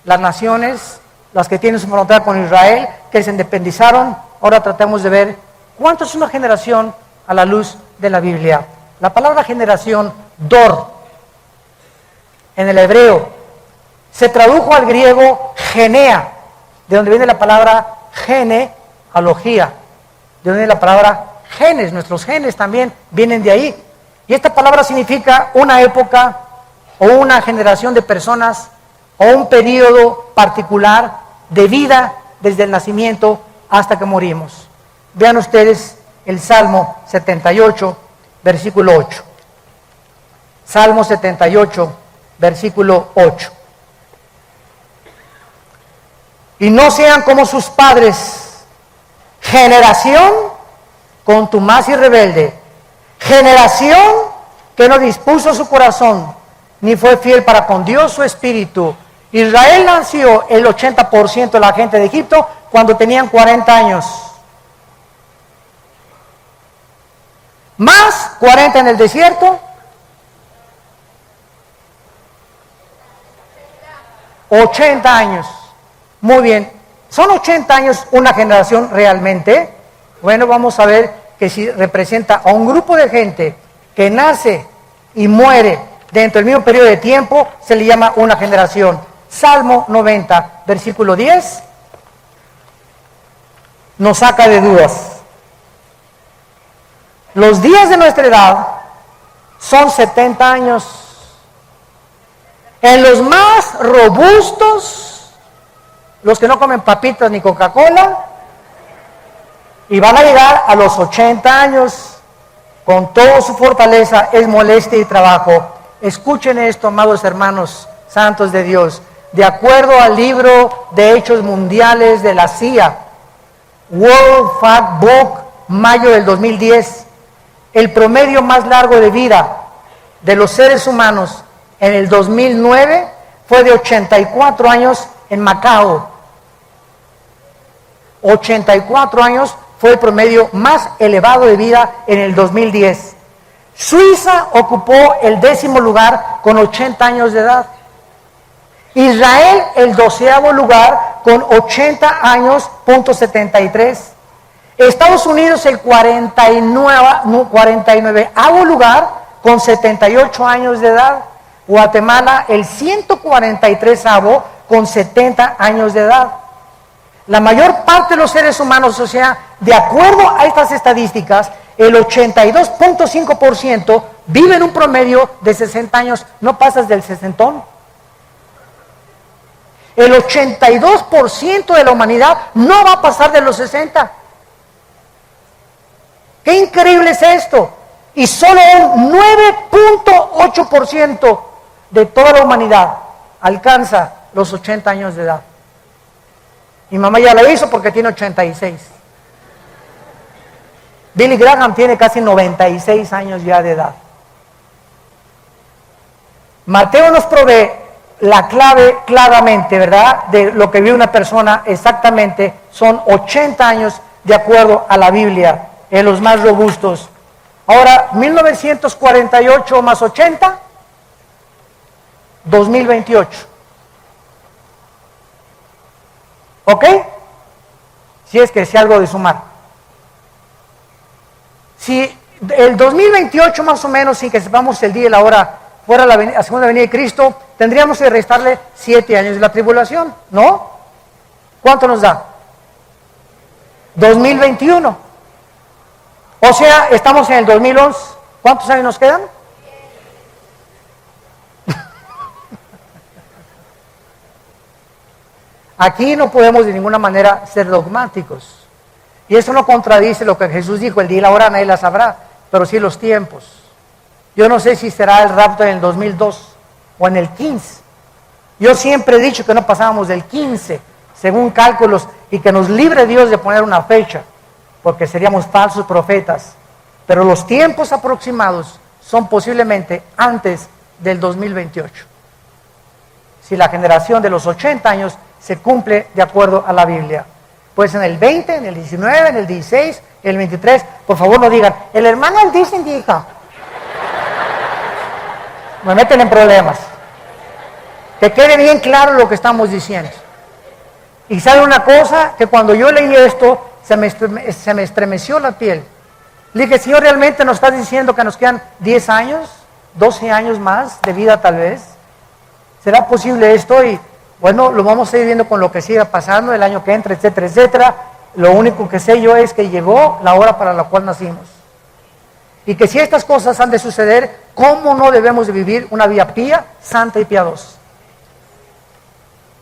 las naciones, las que tienen su frontera con Israel, que se independizaron. Ahora tratamos de ver cuánto es una generación a la luz de la Biblia. La palabra generación, dor, en el hebreo, se tradujo al griego genea, de donde viene la palabra genealogía, de donde viene la palabra genes. Nuestros genes también vienen de ahí. Y esta palabra significa una época o una generación de personas o un periodo particular de vida desde el nacimiento hasta que morimos. Vean ustedes el Salmo 78, versículo 8. Salmo 78, versículo 8. Y no sean como sus padres, generación contumaz y rebelde, generación que no dispuso su corazón, ni fue fiel para con Dios su espíritu. Israel nació el 80% de la gente de Egipto cuando tenían 40 años. Más 40 en el desierto. 80 años. Muy bien. ¿Son 80 años una generación realmente? Bueno, vamos a ver que si representa a un grupo de gente que nace y muere dentro del mismo periodo de tiempo, se le llama una generación. Salmo 90, versículo 10, nos saca de dudas. Los días de nuestra edad son 70 años. En los más robustos, los que no comen papitas ni Coca-Cola, y van a llegar a los 80 años con toda su fortaleza, es molestia y trabajo. Escuchen esto, amados hermanos santos de Dios. De acuerdo al libro de Hechos Mundiales de la CIA, World Factbook, mayo del 2010, el promedio más largo de vida de los seres humanos en el 2009 fue de 84 años en Macao. 84 años fue el promedio más elevado de vida en el 2010. Suiza ocupó el 10º lugar con 80 años de edad. Israel el 12º lugar con 80 años, punto 73. Estados Unidos el 49º lugar con 78 años de edad. Guatemala el 143º con 70 años de edad. La mayor parte de los seres humanos, o sea, de acuerdo a estas estadísticas, el 82.5% vive en un promedio de 60 años. No pasas del sesentón. El 82% de la humanidad no va a pasar de los 60. ¡Qué increíble es esto! Y solo un 9.8% de toda la humanidad alcanza los 80 años de edad. Mi mamá ya lo hizo porque tiene 86. Billy Graham tiene casi 96 años ya de edad. Mateo nos provee la clave claramente, ¿verdad? De lo que vive una persona exactamente. Son 80 años de acuerdo a la Biblia, en los más robustos. Ahora, 1948 más 80, 2028. ¿Ok? Si es que sé algo de sumar. Si el 2028 más o menos, sin que sepamos el día y la hora, fuera la segunda venida de Cristo, tendríamos que restarle 7 años de la tribulación, ¿no? ¿Cuánto nos da? 2021. O sea, estamos en el 2011. ¿Cuántos años nos quedan? Aquí no podemos de ninguna manera ser dogmáticos. Y eso no contradice lo que Jesús dijo, el día y la hora nadie la sabrá, pero sí los tiempos. Yo no sé si será el rapto en el 2002 o en el 15. Yo siempre he dicho que no pasábamos del 15, según cálculos, y que nos libre Dios de poner una fecha, porque seríamos falsos profetas. Pero los tiempos aproximados son posiblemente antes del 2028. Si la generación de los 80 años se cumple de acuerdo a la Biblia. Pues en el 20, en el 19, en el 16, en el 23, por favor no digan, el hermano dice indica. Me meten en problemas. Que quede bien claro lo que estamos diciendo. Y sabe una cosa, que cuando yo leí esto, se me estremeció la piel. Le dije, Señor, ¿realmente nos estás diciendo que nos quedan 10 años, 12 años más de vida tal vez? ¿Será posible esto? Y bueno, lo vamos a ir viendo con lo que siga pasando el año que entra, etcétera, etcétera. Lo único que sé yo es que llegó la hora para la cual nacimos. Y que si estas cosas han de suceder, ¿cómo no debemos de vivir una vida pía, santa y piadosa?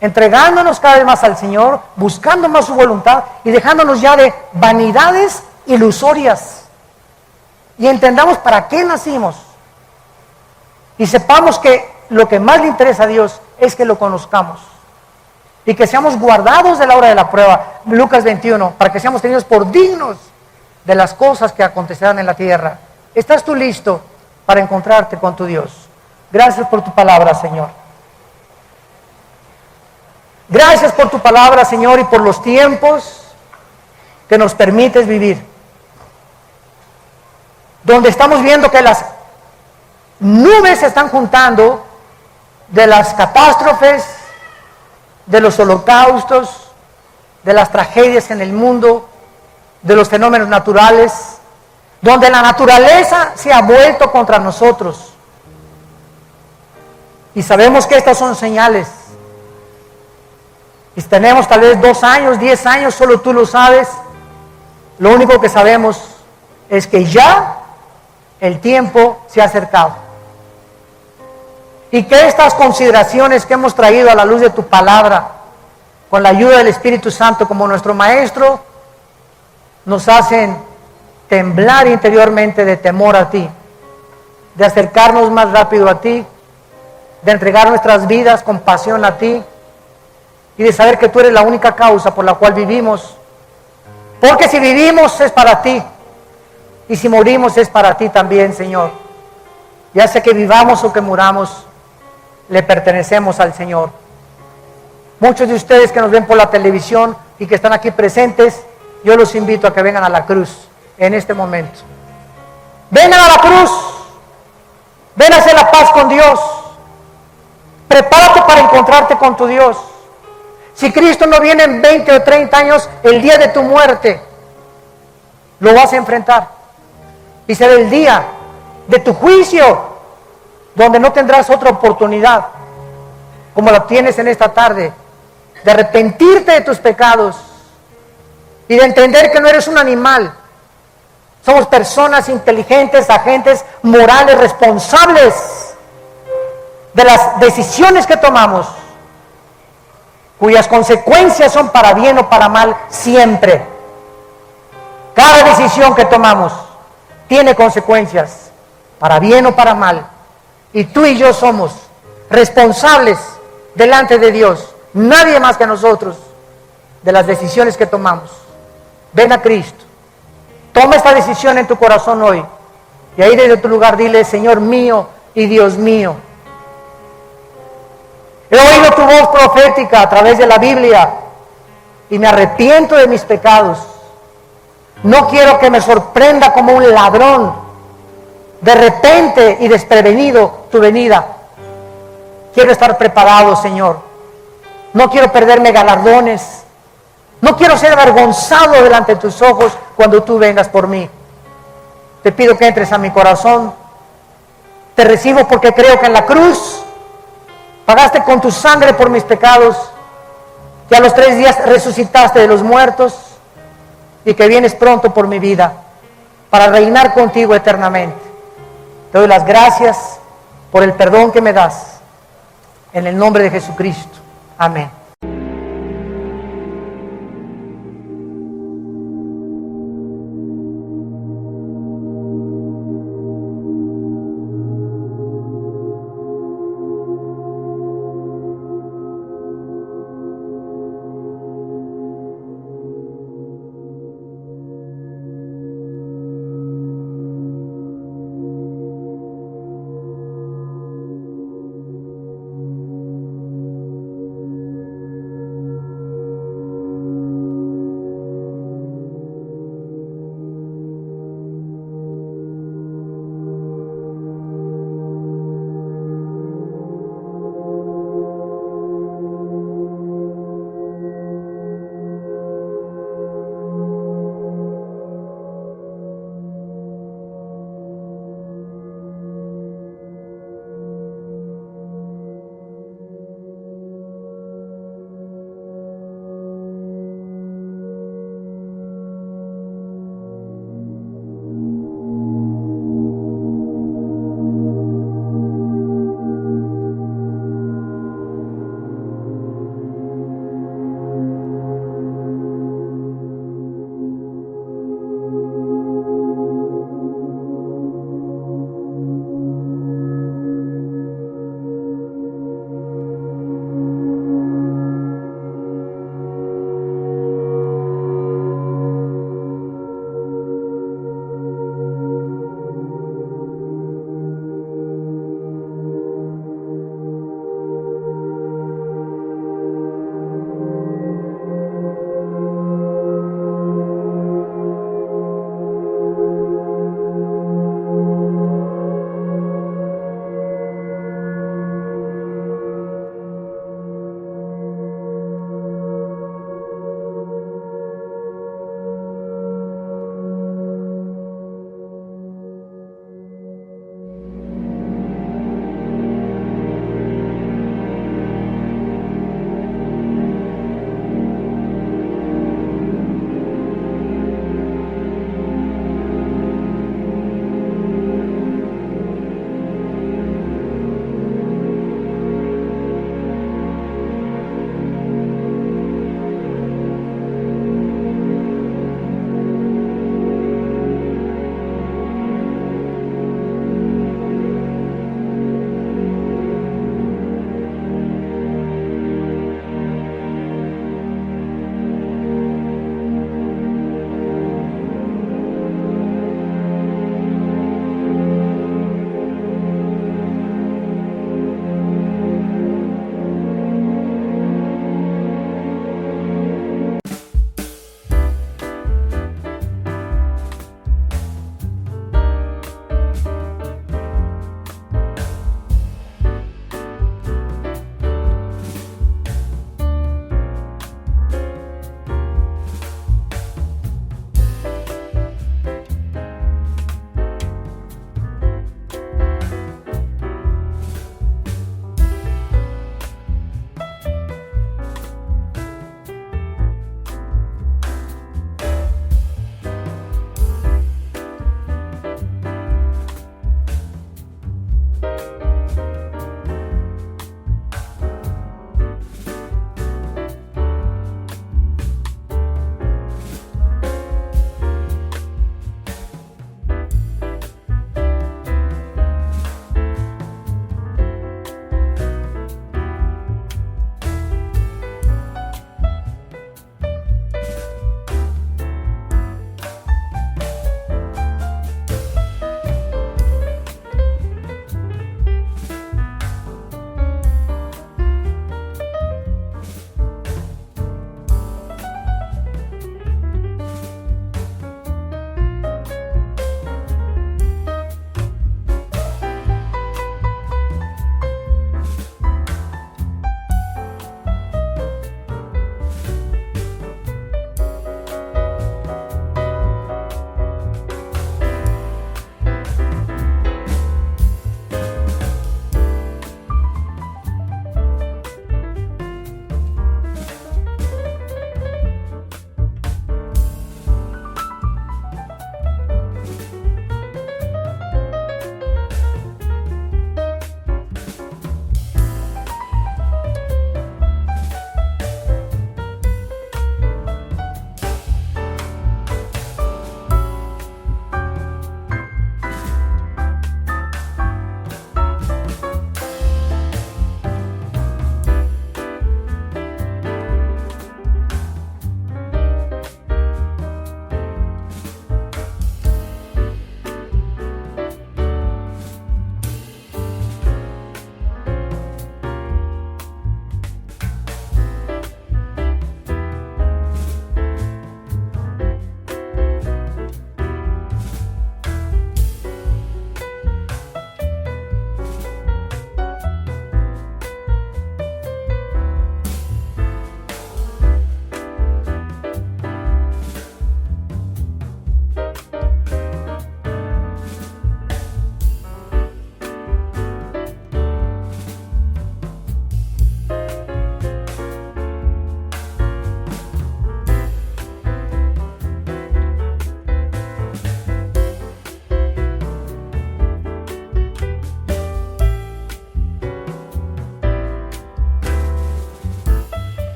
Entregándonos cada vez más al Señor, buscando más su voluntad y dejándonos ya de vanidades ilusorias. Y entendamos para qué nacimos. Y sepamos que lo que más le interesa a Dios es que lo conozcamos. Y que seamos guardados de la hora de la prueba. Lucas 21, para que seamos tenidos por dignos de las cosas que acontecerán en la tierra. ¿Estás tú listo para encontrarte con tu Dios? Gracias por tu palabra, Señor. Gracias por tu palabra, Señor, y por los tiempos que nos permites vivir. Donde estamos viendo que las nubes se están juntando de las catástrofes, de los holocaustos, de las tragedias en el mundo, de los fenómenos naturales, donde la naturaleza se ha vuelto contra nosotros. Y sabemos que estas son señales. Y tenemos tal vez 2 años, 10 años, solo tú lo sabes. Lo único que sabemos es que ya el tiempo se ha acercado. Y que estas consideraciones que hemos traído a la luz de tu palabra, con la ayuda del Espíritu Santo como nuestro Maestro, nos hacen temblar interiormente de temor a ti, de acercarnos más rápido a ti, de entregar nuestras vidas con pasión a ti, y de saber que tú eres la única causa por la cual vivimos. Porque si vivimos es para ti, y si morimos es para ti también, Señor. Ya sea que vivamos o que muramos, le pertenecemos al Señor. Muchos de ustedes que nos ven por la televisión y que están aquí presentes, yo los invito a que vengan a la cruz en este momento. Vengan a la cruz, ven a hacer la paz con Dios, prepárate para encontrarte con tu Dios. Si Cristo no viene en 20 o 30 años, el día de tu muerte, lo vas a enfrentar. Y será el día de tu juicio, donde no tendrás otra oportunidad, como la tienes en esta tarde, de arrepentirte de tus pecados y de entender que no eres un animal. Somos personas inteligentes, agentes morales, responsables de las decisiones que tomamos, cuyas consecuencias son para bien o para mal siempre. Cada decisión que tomamos tiene consecuencias, para bien o para mal. Y tú y yo somos responsables delante de Dios, nadie más que nosotros, de las decisiones que tomamos. Ven a Cristo, toma esta decisión en tu corazón hoy, y ahí desde tu lugar dile: Señor mío y Dios mío, he oído tu voz profética a través de la Biblia y me arrepiento de mis pecados. No quiero que me sorprenda como un ladrón de repente y desprevenido tu venida. Quiero estar preparado, Señor. No quiero perderme galardones. No quiero ser avergonzado delante de tus ojos cuando tú vengas por mí. Te pido que entres a mi corazón. Te recibo porque creo que en la cruz pagaste con tu sangre por mis pecados, que a los 3 días resucitaste de los muertos y que vienes pronto por mi vida para reinar contigo eternamente. Te doy las gracias por el perdón que me das. En el nombre de Jesucristo. Amén.